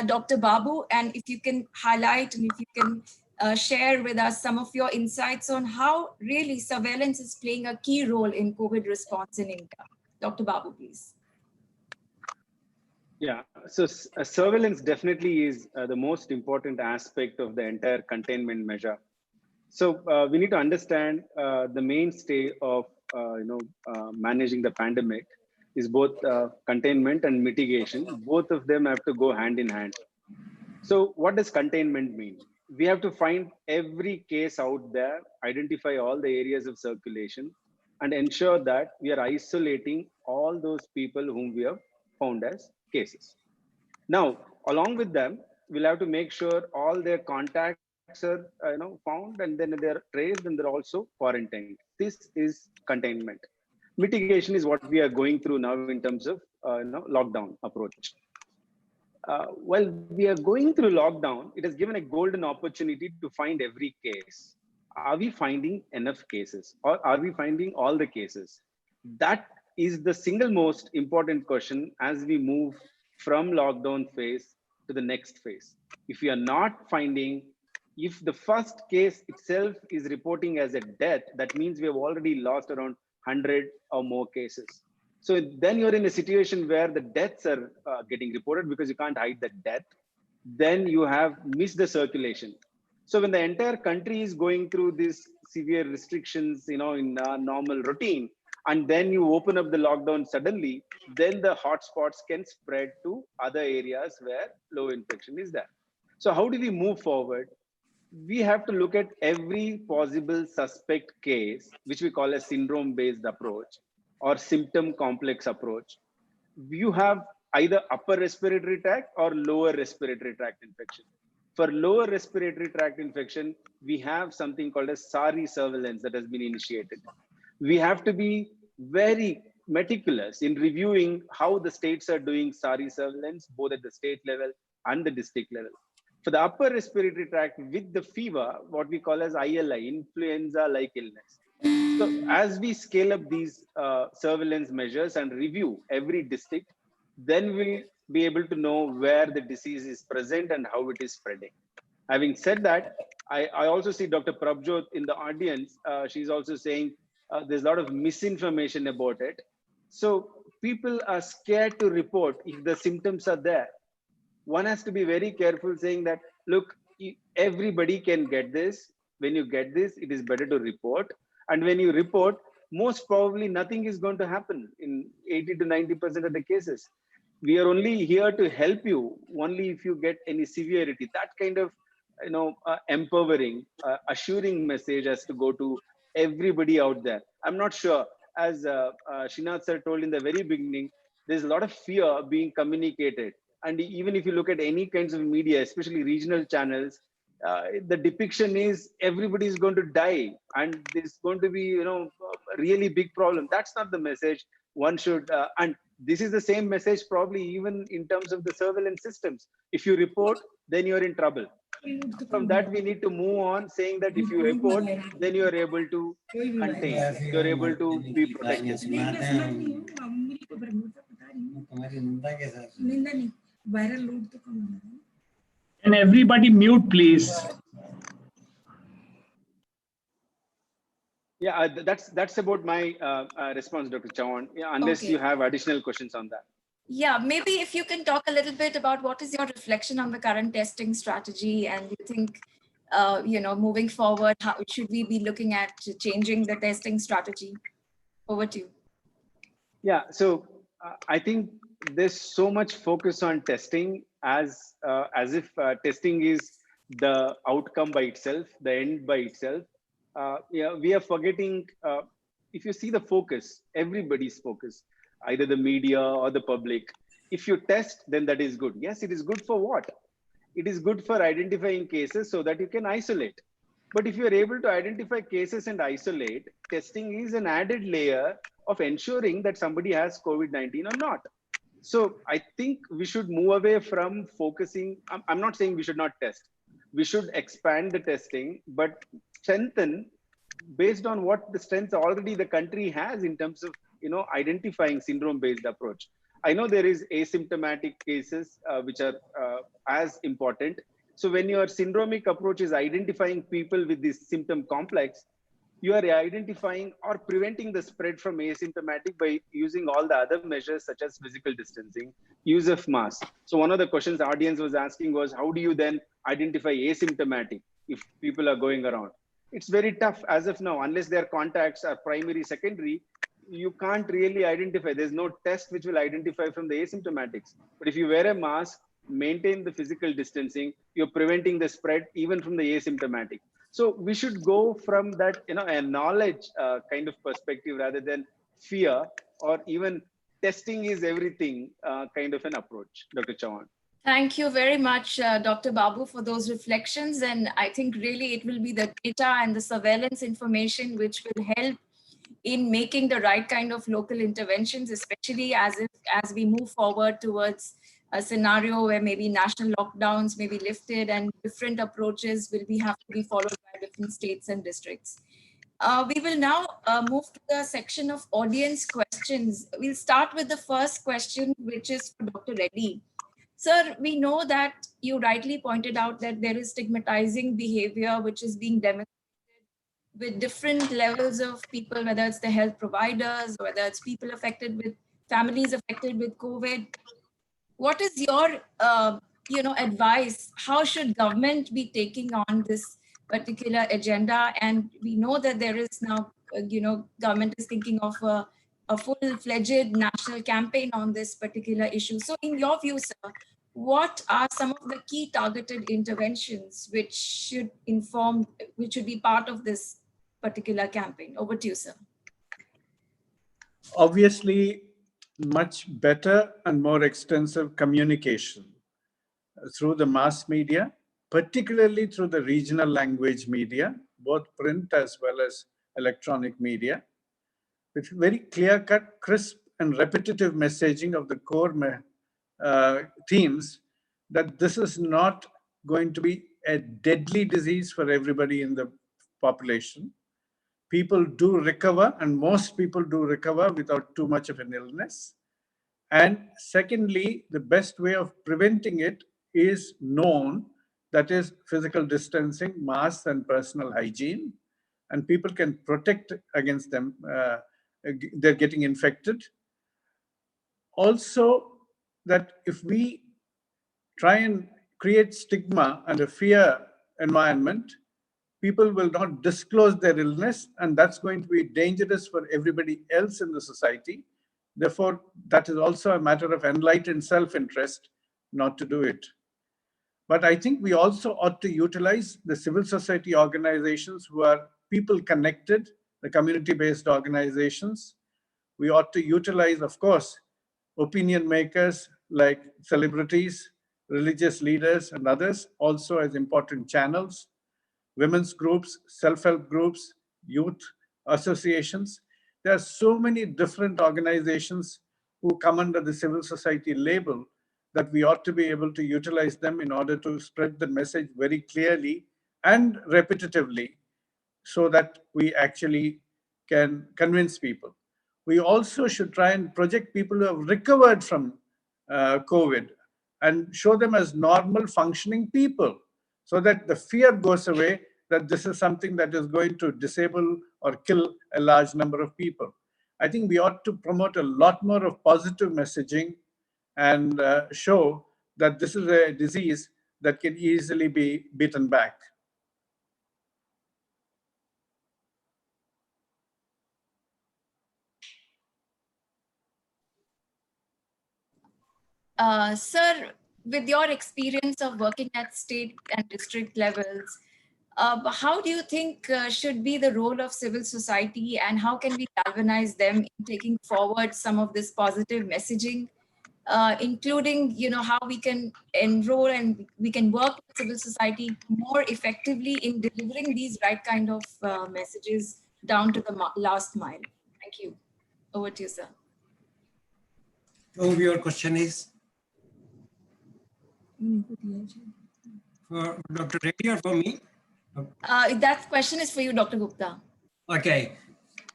Dr. Babu, and if you can highlight and if you can share with us some of your insights on how really surveillance is playing a key role in COVID response in India. Dr. Babu, please. Yeah, so surveillance definitely is the most important aspect of the entire containment measure. So we need to understand the mainstay of managing the pandemic is both containment and mitigation. Both of them have to go hand in hand. So what does containment mean? We have to find every case out there, identify all the areas of circulation, and ensure that we are isolating all those people whom we have found as cases. Now, along with them, we'll have to make sure all their contacts are found, and then they're traced and they're also quarantined. This is containment. Mitigation is what we are going through now in terms of lockdown approach. While we are going through lockdown, it has given a golden opportunity to find every case. Are we finding enough cases, or are we finding all the cases? That is the single most important question as we move from lockdown phase to the next phase. If we are not finding, if the first case itself is reporting as a death, that means we have already lost around 100 or more cases. So then you're in a situation where the deaths are getting reported because you can't hide the death. Then you have missed the circulation. So when the entire country is going through these severe restrictions, in normal routine, and then you open up the lockdown suddenly, then the hotspots can spread to other areas where low infection is there. So how do we move forward? We have to look at every possible suspect case, which we call a syndrome-based approach or symptom complex approach. You have either upper respiratory tract or lower respiratory tract infection. For lower respiratory tract infection, we have something called a SARI surveillance that has been initiated. We have to be very meticulous in reviewing how the states are doing SARI surveillance, both at the state level and the district level. For the upper respiratory tract with the fever, what we call as ILI, influenza-like illness. So as we scale up these surveillance measures and review every district, then we'll be able to know where the disease is present and how it is spreading. Having said that, I also see Dr. Prabjot in the audience. She's also saying there's a lot of misinformation about it. So people are scared to report if the symptoms are there. One has to be very careful saying that, look, everybody can get this. When you get this, it is better to report. And when you report, most probably nothing is going to happen in 80 to 90% of the cases. We are only here to help you only if you get any severity. That kind of empowering, assuring message has to go to everybody out there. I'm not sure, as Srinath sir told in the very beginning, there's a lot of fear being communicated. And even if you look at any kinds of media, especially regional channels, the depiction is everybody is going to die and there's going to be a really big problem. That's not the message one should, and this is the same message probably even in terms of the surveillance systems. If you report, then you're in trouble. From that, we need to move on, saying that if you report, then you are able to contain, you're able to be protected. Can everybody mute, please? Yeah, that's about my response, Dr. Chavan. Yeah, unless you have additional questions on that. Yeah, maybe if you can talk a little bit about what is your reflection on the current testing strategy, and you think, moving forward, how should we be looking at changing the testing strategy? Over to you. Yeah, so I think there's so much focus on testing as if testing is the outcome by itself, the end by itself. Yeah, we are forgetting. If you see the focus, everybody's focus, either the media or the public. If you test, then that is good. Yes, it is good for what? It is good for identifying cases so that you can isolate. But if you are able to identify cases and isolate, testing is an added layer of ensuring that somebody has COVID-19 or not. So I think we should move away from focusing. I'm not saying we should not test. We should expand the testing, but strengthen based on what the strengths already the country has in terms of identifying syndrome-based approach. I know there is asymptomatic cases which are as important. So when your syndromic approach is identifying people with this symptom complex, you are identifying or preventing the spread from asymptomatic by using all the other measures such as physical distancing, use of masks. So one of the questions the audience was asking was, how do you then identify asymptomatic if people are going around? It's very tough as of now, unless their contacts are primary, secondary, you can't really identify. There's no test which will identify from the asymptomatics. But if you wear a mask, maintain the physical distancing, you're preventing the spread even from the asymptomatic. So we should go from that, a knowledge kind of perspective rather than fear or even testing is everything kind of an approach, Dr. Chavan. Thank you very much, Dr. Babu, for those reflections. And I think really it will be the data and the surveillance information which will help in making the right kind of local interventions, especially as we move forward towards a scenario where maybe national lockdowns may be lifted and different approaches will have to be followed by different states and districts. We will now move to the section of audience questions. We'll start with the first question, which is for Dr. Reddy. Sir, we know that you rightly pointed out that there is stigmatizing behavior which is being demonstrated with different levels of people, whether it's the health providers, or whether it's people affected with families affected with COVID. What is your advice? How should government be taking on this particular agenda? And we know that there is now, government is thinking of a full-fledged national campaign on this particular issue. So in your view, sir, what are some of the key targeted interventions which should be part of this particular campaign? Over to you, sir. Obviously, much better and more extensive communication through the mass media, particularly through the regional language media, both print as well as electronic media, with very clear-cut, crisp, and repetitive messaging of the core themes that this is not going to be a deadly disease for everybody in the population. People do recover, and most people do recover without too much of an illness. And secondly, the best way of preventing it is known, that is physical distancing, masks, and personal hygiene. And people can protect against them, they're getting infected. Also, that if we try and create stigma and a fear environment, people will not disclose their illness, and that's going to be dangerous for everybody else in the society. Therefore, that is also a matter of enlightened self-interest not to do it. But I think we also ought to utilize the civil society organizations who are people connected, the community-based organizations. We ought to utilize, of course, opinion makers like celebrities, religious leaders, and others also as important channels, women's groups, self-help groups, youth associations. There are so many different organizations who come under the civil society label that we ought to be able to utilize them in order to spread the message very clearly and repetitively so that we actually can convince people. We also should try and project people who have recovered from COVID and show them as normal functioning people so that the fear goes away that this is something that is going to disable or kill a large number of people. I think we ought to promote a lot more of positive messaging and show that this is a disease that can easily be beaten back. Sir, with your experience of working at state and district levels, how do you think should be the role of civil society, and how can we galvanize them in taking forward some of this positive messaging, including, how we can enroll and we can work with civil society more effectively in delivering these right kind of messages down to the last mile? Thank you. Over to you, sir. So your question is for Dr. Reddy or for me? That question is for you, Dr. Gupta. Okay.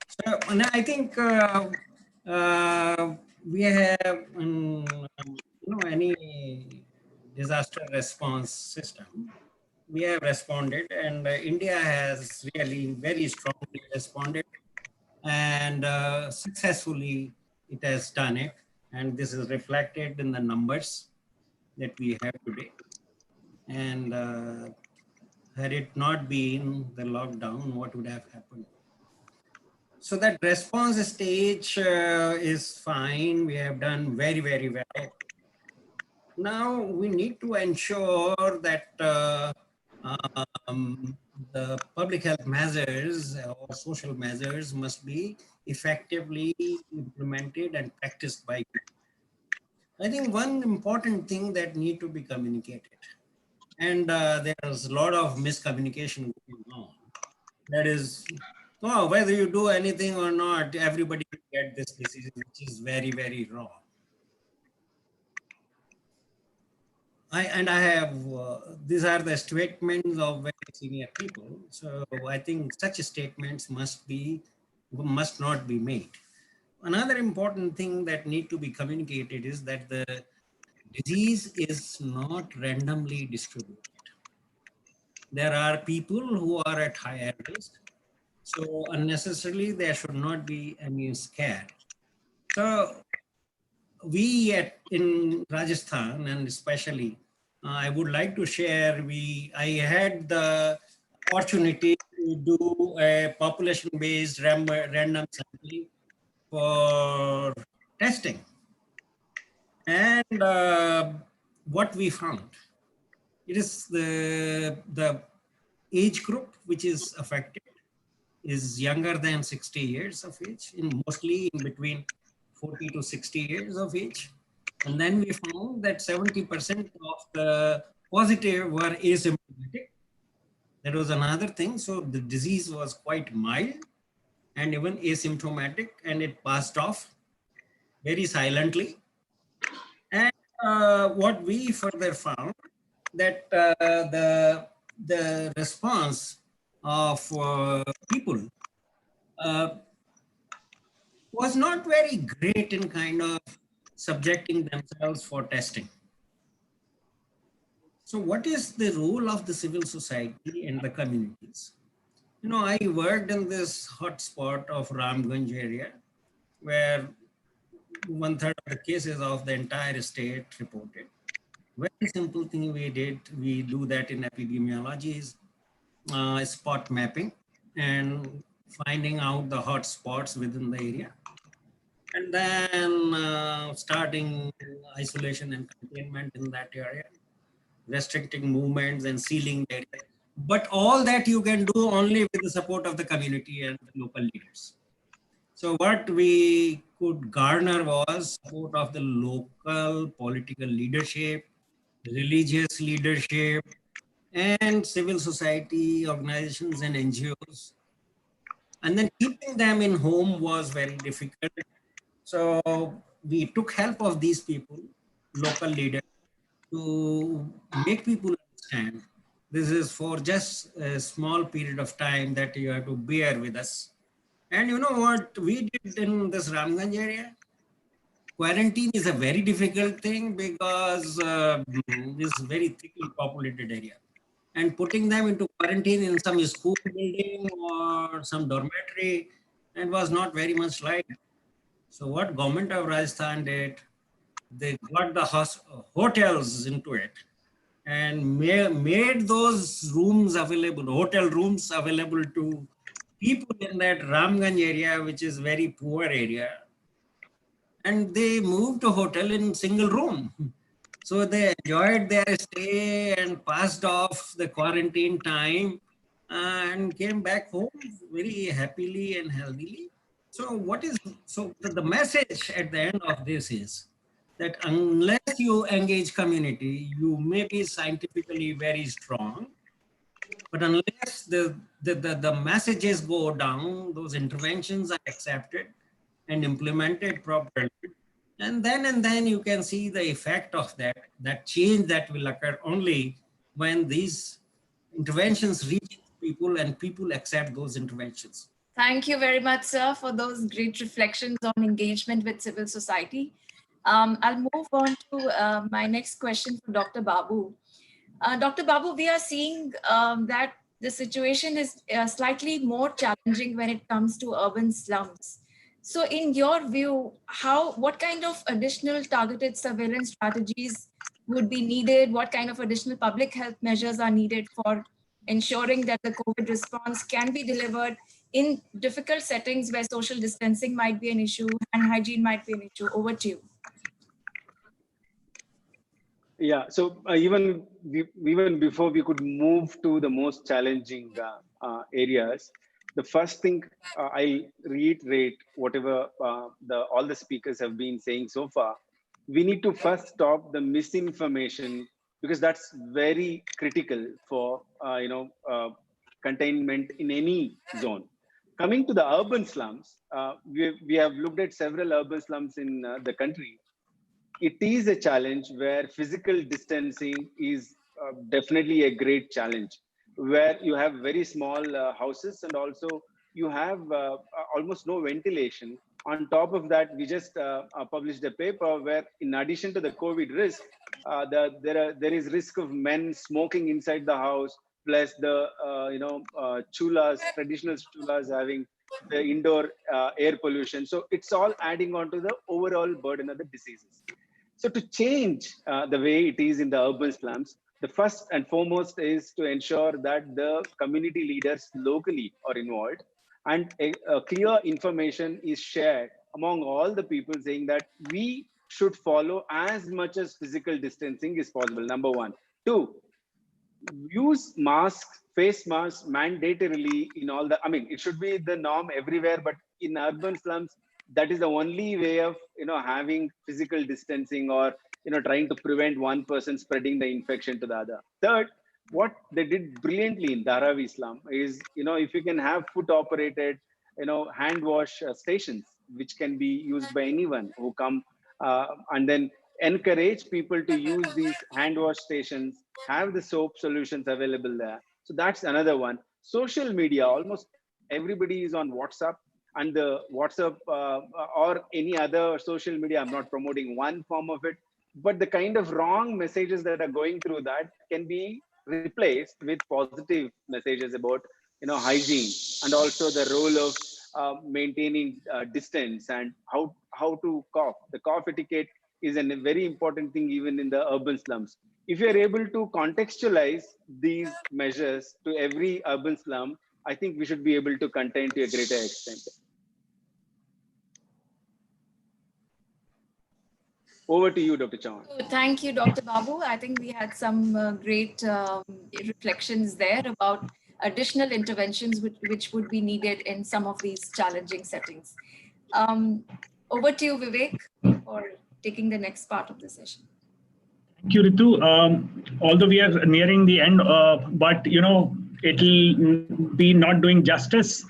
So I think we have, any disaster response system, we have responded, and India has really very strongly responded, and successfully it has done it. And this is reflected in the numbers that we have today. And had it not been the lockdown, what would have happened? So that response stage is fine. We have done very, very well. Now we need to ensure that the public health measures or social measures must be effectively implemented and practiced by people. I think one important thing that need to be communicated, and there's a lot of miscommunication going on. That is, whether you do anything or not, everybody will get this disease, which is very, very wrong. I have, these are the statements of very senior people. So I think such statements must not be made. Another important thing that need to be communicated is that the disease is not randomly distributed. There are people who are at higher risk. So unnecessarily, there should not be any scare. So we in Rajasthan, and especially, I would like to share, I had the opportunity to do a population-based random sampling for testing. And what we found, it is the age group which is affected is younger than 60 years of age, mostly in between 40 to 60 years of age. And then we found that 70% of the positive were asymptomatic. That was another thing. So the disease was quite mild and even asymptomatic, and it passed off very silently. And what we further found that the response of people was not very great in kind of subjecting themselves for testing. So what is the role of the civil society and the communities? I worked in this hotspot of Ramganj area, where 1/3 of the cases of the entire state reported. Very simple thing we did, we do that in epidemiology, is spot mapping and finding out the hot spots within the area. And then starting isolation and containment in that area, restricting movements and sealing the area. But all that you can do only with the support of the community and the local leaders. So what we could garner was support of the local political leadership, religious leadership, and civil society organizations and NGOs. And then keeping them in home was very difficult. So we took help of these people, local leaders, to make people understand this is for just a small period of time that you have to bear with us. And you know what we did in this Ramganj area? Quarantine is a very difficult thing because this is very thickly populated area. And putting them into quarantine in some school building or some dormitory, it was not very much like. So what government of Rajasthan did, they got the hotels into it and made those rooms available, hotel rooms available to people in that Ramganj area, which is very poor area. And they moved to hotel in single room. So they enjoyed their stay and passed off the quarantine time and came back home very happily and healthily. So the message at the end of this is that unless you engage community, you may be scientifically very strong, but unless the messages go down, those interventions are accepted and implemented properly, and then you can see the effect of that change that will occur only when these interventions reach people and people accept those interventions. Thank you very much, sir, for those great reflections on engagement with civil society. I'll move on to my next question for Dr. Babu. Dr. Babu, we are seeing that the situation is slightly more challenging when it comes to urban slums. So in your view, what kind of additional targeted surveillance strategies would be needed? What kind of additional public health measures are needed for ensuring that the COVID response can be delivered in difficult settings where social distancing might be an issue and hygiene might be an issue? Over to you. Yeah, so even before we could move to the most challenging areas, the first thing I reiterate whatever all the speakers have been saying so far. We need to first stop the misinformation, because that's very critical for containment in any zone. Coming to the urban slums, we have looked at several urban slums in the country. It is a challenge where physical distancing is definitely a great challenge, where you have very small houses and also you have almost no ventilation. On top of that, we just published a paper where, in addition to the COVID risk, there is risk of men smoking inside the house, plus the chulas, traditional chulas having the indoor air pollution. So it's all adding on to the overall burden of the diseases. So to change the way it is in the urban slums, the first and foremost is to ensure that the community leaders locally are involved and a clear information is shared among all the people, saying that we should follow as much as physical distancing is possible, number one. Two, use masks, face masks mandatorily in all the, it should be the norm everywhere, but in urban slums, that is the only way of having physical distancing or trying to prevent one person spreading the infection to the other. Third, what they did brilliantly in Dharavi slum is if you can have foot operated hand wash stations which can be used by anyone who come, and then encourage people to use these hand wash stations, have the soap solutions available there. So that's another one. Social media, almost everybody is on WhatsApp, and the WhatsApp or any other social media, I'm not promoting one form of it, but the kind of wrong messages that are going through that can be replaced with positive messages about hygiene, and also the role of maintaining distance and how to cough. The cough etiquette is a very important thing even in the urban slums. If you're able to contextualize these measures to every urban slum, I think we should be able to contain to a greater extent. Over to you, Dr. Chauhan. Thank you, Dr. Babu. I think we had some great reflections there about additional interventions which would be needed in some of these challenging settings. Over to you, Vivek, for taking the next part of the session. Thank you, Ritu. Although we are nearing the end, but it'll be not doing justice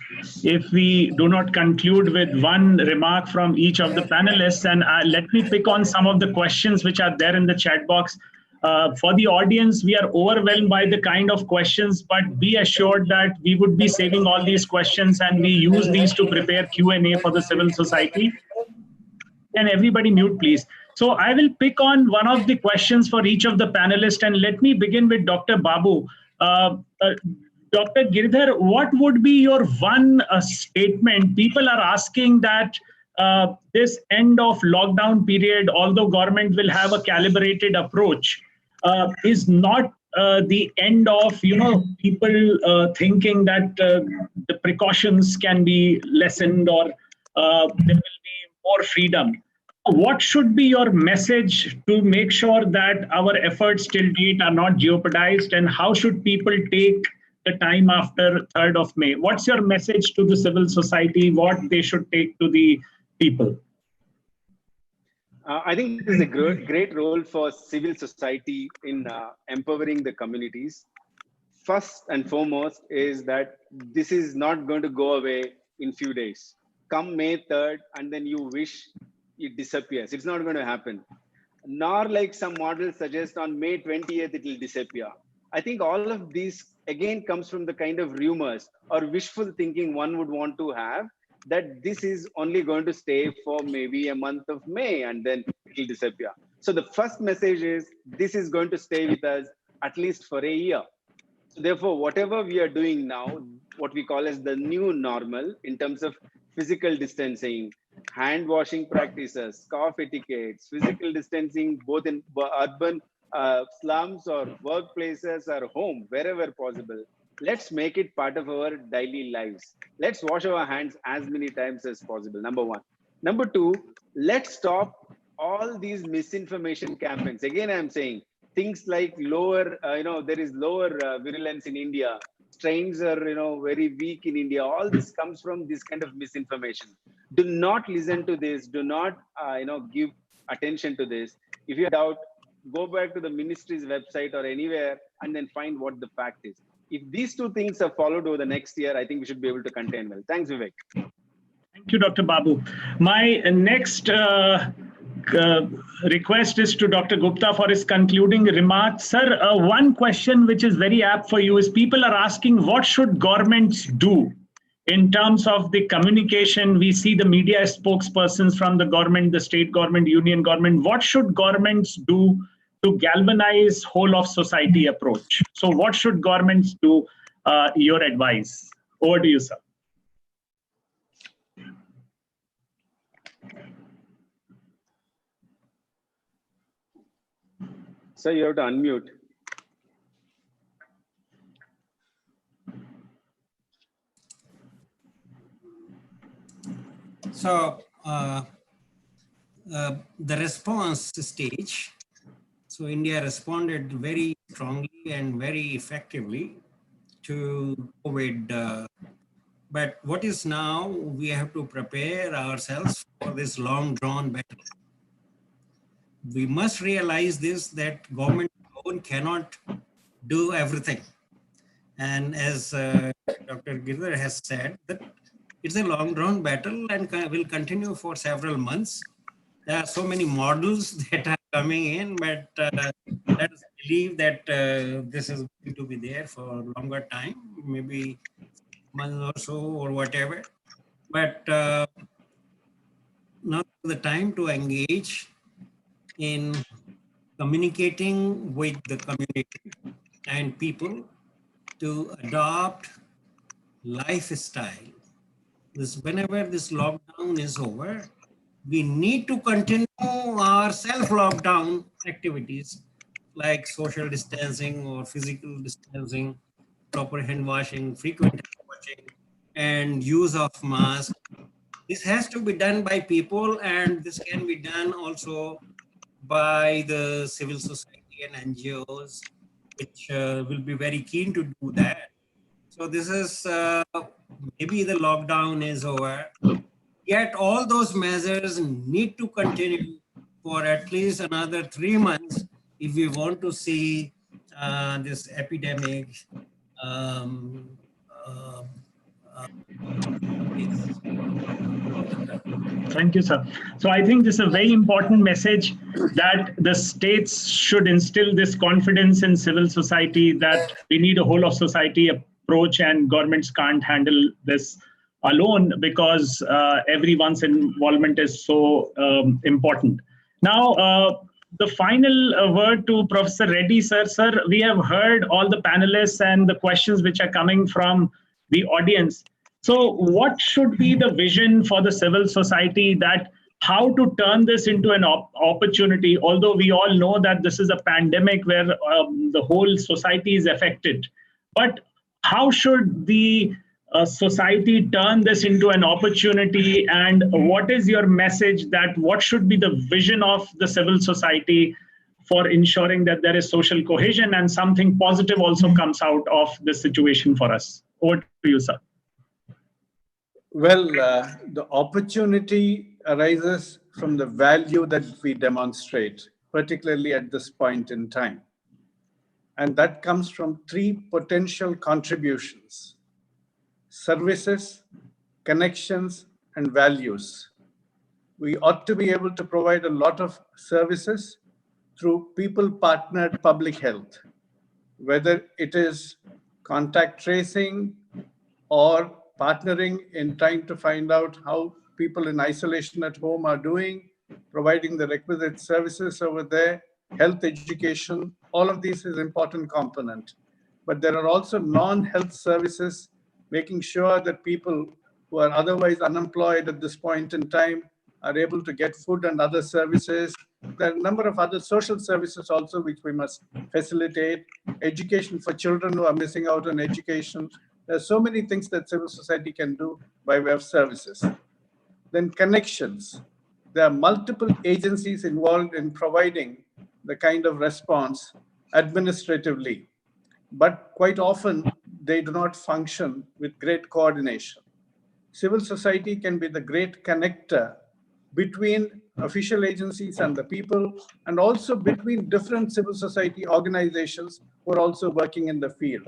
if we do not conclude with one remark from each of the panelists. And let me pick on some of the questions which are there in the chat box. For the audience, we are overwhelmed by the kind of questions, but be assured that we would be saving all these questions and we use these to prepare Q&A for the civil society. And everybody mute, please. So I will pick on one of the questions for each of the panelists, and let me begin with Dr. Babu. Dr. Girdhar, what would be your one statement? People are asking that this end of lockdown period, although government will have a calibrated approach, is not the end of people thinking that the precautions can be lessened or there will be more freedom. What should be your message to make sure that our efforts till date are not jeopardized, and how should people take the time after 3rd of May? What's your message to the civil society, what they should take to the people? I think this is a great role for civil society in empowering the communities. First and foremost is that this is not going to go away in few days. Come May 3rd, and then you wish it disappears. It's not going to happen. Nor like some models suggest on May 20th, it will disappear. I think all of these again comes from the kind of rumors or wishful thinking one would want to have, that this is only going to stay for maybe a month of May and then it will disappear. So the first message is this is going to stay with us at least for a year. So therefore, whatever we are doing now, what we call as the new normal in terms of physical distancing, hand washing practices, cough etiquettes, physical distancing, both in urban slums or workplaces or home, wherever possible. Let's make it part of our daily lives. Let's wash our hands as many times as possible, number one. Number two, let's stop all these misinformation campaigns. Again, I'm saying things like lower, there is lower virulence in India. Strains are, very weak in India. All this comes from this kind of misinformation. Do not listen to this. Do not, give attention to this. If you doubt, go back to the ministry's website or anywhere and then find what the fact is. If these two things are followed over the next year, I think we should be able to contain well. Thanks, Vivek. Thank you, Dr. Babu. My next request is to Dr. Gupta for his concluding remarks. Sir, one question which is very apt for you is people are asking what should governments do in terms of the communication. We see the media spokespersons from the government, the state government, union government. What should governments do to galvanize whole of society approach? So what should governments do? Your advice. Over to you, sir. So you have to unmute. So the response stage. So India responded very strongly and very effectively to COVID. But what is now, we have to prepare ourselves for this long drawn battle. We must realize this, that government alone cannot do everything. And as Dr. Girdhar has said, that it's a long drawn battle and will continue for several months. There are so many models that are coming in, but let us believe that this is going to be there for a longer time, maybe a month or so or whatever. But now the time to engage in communicating with the community and people to adopt lifestyle. Whenever this lockdown is over, we need to continue our self-lockdown activities like social distancing or physical distancing, proper hand washing, frequent hand washing, and use of masks. This has to be done by people, and this can be done also by the civil society and NGOs, which will be very keen to do that. So this is, maybe the lockdown is over, yet all those measures need to continue for at least another 3 months if we want to see this epidemic um, uh, is Thank you, sir. So I think this is a very important message that the states should instill this confidence in civil society that we need a whole of society approach and governments can't handle this alone because everyone's involvement is so important. Now, the final word to Professor Reddy, sir. Sir, we have heard all the panelists and the questions which are coming from the audience. So, what should be the vision for the civil society that how to turn this into an opportunity? Although we all know that this is a pandemic where the whole society is affected, but how should the society turn this into an opportunity? And what is your message that what should be the vision of the civil society for ensuring that there is social cohesion and something positive also comes out of this situation for us? Over to you, sir. Well, the opportunity arises from the value that we demonstrate, particularly at this point in time. And that comes from three potential contributions: services, connections, and values. We ought to be able to provide a lot of services through people-partnered public health, whether it is contact tracing or partnering in trying to find out how people in isolation at home are doing, providing the requisite services over there, health education, all of these is important component. But there are also non-health services, making sure that people who are otherwise unemployed at this point in time are able to get food and other services. There are a number of other social services also which we must facilitate. Education for children who are missing out on education. There are so many things that civil society can do by way of services. Then connections. There are multiple agencies involved in providing the kind of response administratively, but quite often they do not function with great coordination. Civil society can be the great connector between official agencies and the people, and also between different civil society organizations who are also working in the field.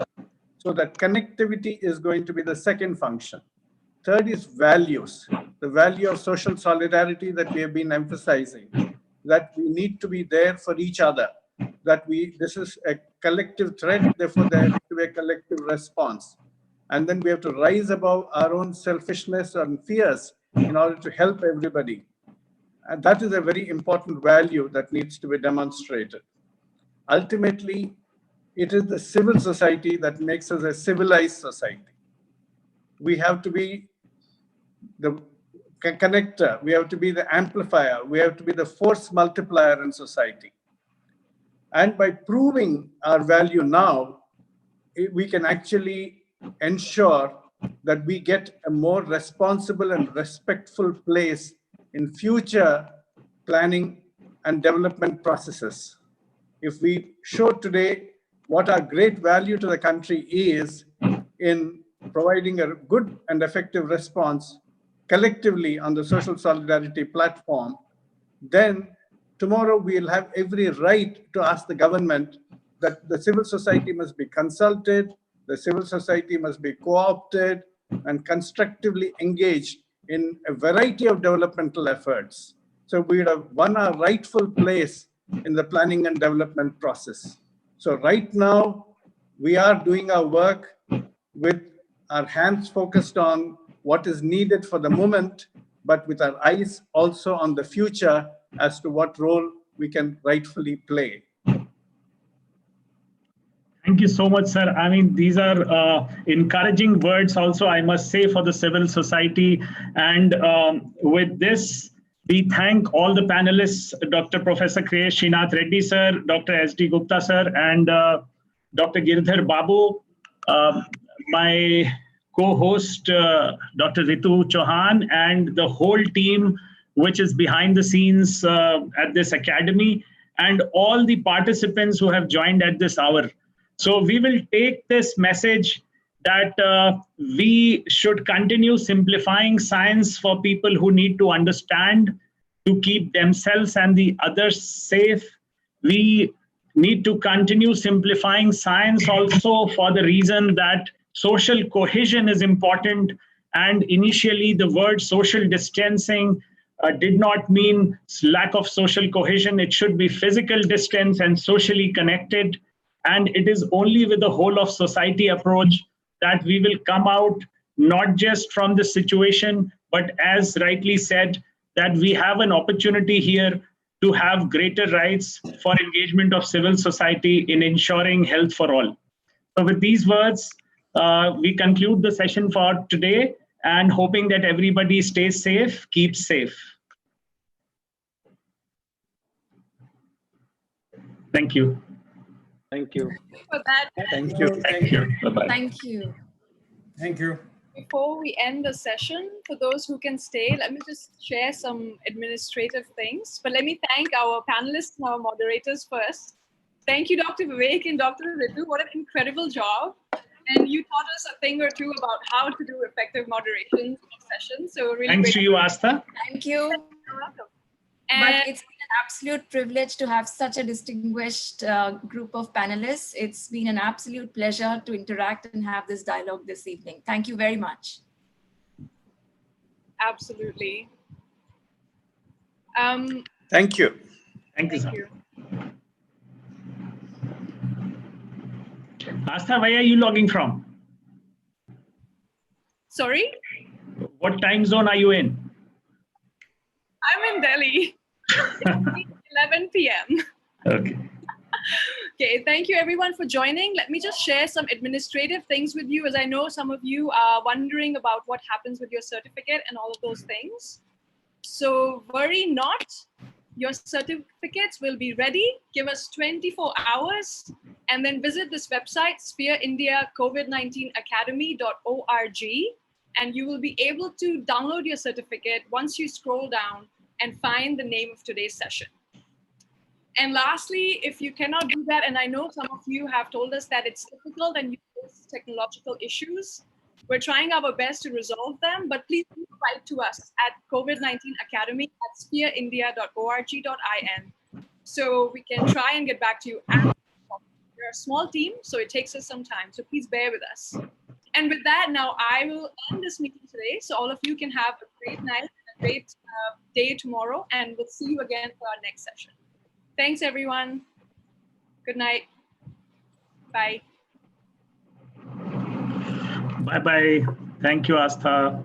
So that connectivity is going to be the second function. Third is values, the value of social solidarity that we have been emphasizing, that we need to be there for each other, that this is a collective threat, therefore there has to be a collective response. And then we have to rise above our own selfishness and fears in order to help everybody. And that is a very important value that needs to be demonstrated. Ultimately, it is the civil society that makes us a civilized society. We have to be the connector, we have to be the amplifier, we have to be the force multiplier in society. And by proving our value now, we can actually ensure that we get a more responsible and respectful place in future planning and development processes. If we show today what our great value to the country is in providing a good and effective response collectively on the social solidarity platform, then tomorrow we'll have every right to ask the government that the civil society must be consulted, the civil society must be co-opted and constructively engaged in a variety of developmental efforts. So we would have won our rightful place in the planning and development process. So right now, we are doing our work with our hands focused on what is needed for the moment, but with our eyes also on the future as to what role we can rightfully play. Thank you so much, sir. I mean, these are encouraging words also, I must say, for the civil society. And with this, we thank all the panelists, Dr. Professor K. Srinath Reddy, sir, Dr. S.D. Gupta, sir, and Dr. Girdhar Babu, my co-host, Dr. Ritu Chauhan, and the whole team which is behind the scenes at this academy, and all the participants who have joined at this hour. So we will take this message that we should continue simplifying science for people who need to understand, to keep themselves and the others safe. We need to continue simplifying science also for the reason that social cohesion is important. And initially, the word social distancing did not mean lack of social cohesion. It should be physical distance and socially connected. And it is only with the whole of society approach that we will come out not just from the situation, but as rightly said, that we have an opportunity here to have greater rights for engagement of civil society in ensuring health for all. So with these words, we conclude the session for today and hoping that everybody stays safe, keeps safe. Thank you. Thank you. For that, Thank you. Thank you. Bye-bye. Thank you. Thank you. before we end the session, for those who can stay, let me just share some administrative things. But let me thank our panelists and our moderators first. Thank you, Dr. Vivek and Dr. Ritu. What an incredible job. And you taught us a thing or two about how to do effective moderation of sessions. So really Thanks to you, Astha. Thank you. You're welcome. But And it's been an absolute privilege to have such a distinguished group of panelists. It's been an absolute pleasure to interact and have this dialogue this evening. Thank you very much. absolutely. Thank you. Thank you, Thank sir. you. Astha, where are you logging from? Sorry, What time zone are you in? I'm in Delhi. It's 11 p.m. Okay. Okay, thank you everyone for joining. Let me just share some administrative things with you, as I know some of you are wondering about what happens with your certificate and all of those things. So worry not, your certificates will be ready. Give us 24 hours and then visit this website, Sphere India COVID-19 Academy.org, and you will be able to download your certificate once you scroll down and find the name of today's session. And lastly, if you cannot do that, and I know some of you have told us that it's difficult and you face technological issues, we're trying our best to resolve them, but please do write to us at COVID-19 Academy at sphereindia.org.in so we can try and get back to you. We're a small team, so it takes us some time, so please bear with us. And with that, now I will end this meeting today, so all of you can have a great night and a great day tomorrow, and we'll see you again for our next session. Thanks, everyone. Good night. Bye. Bye-bye. Thank you, Astha.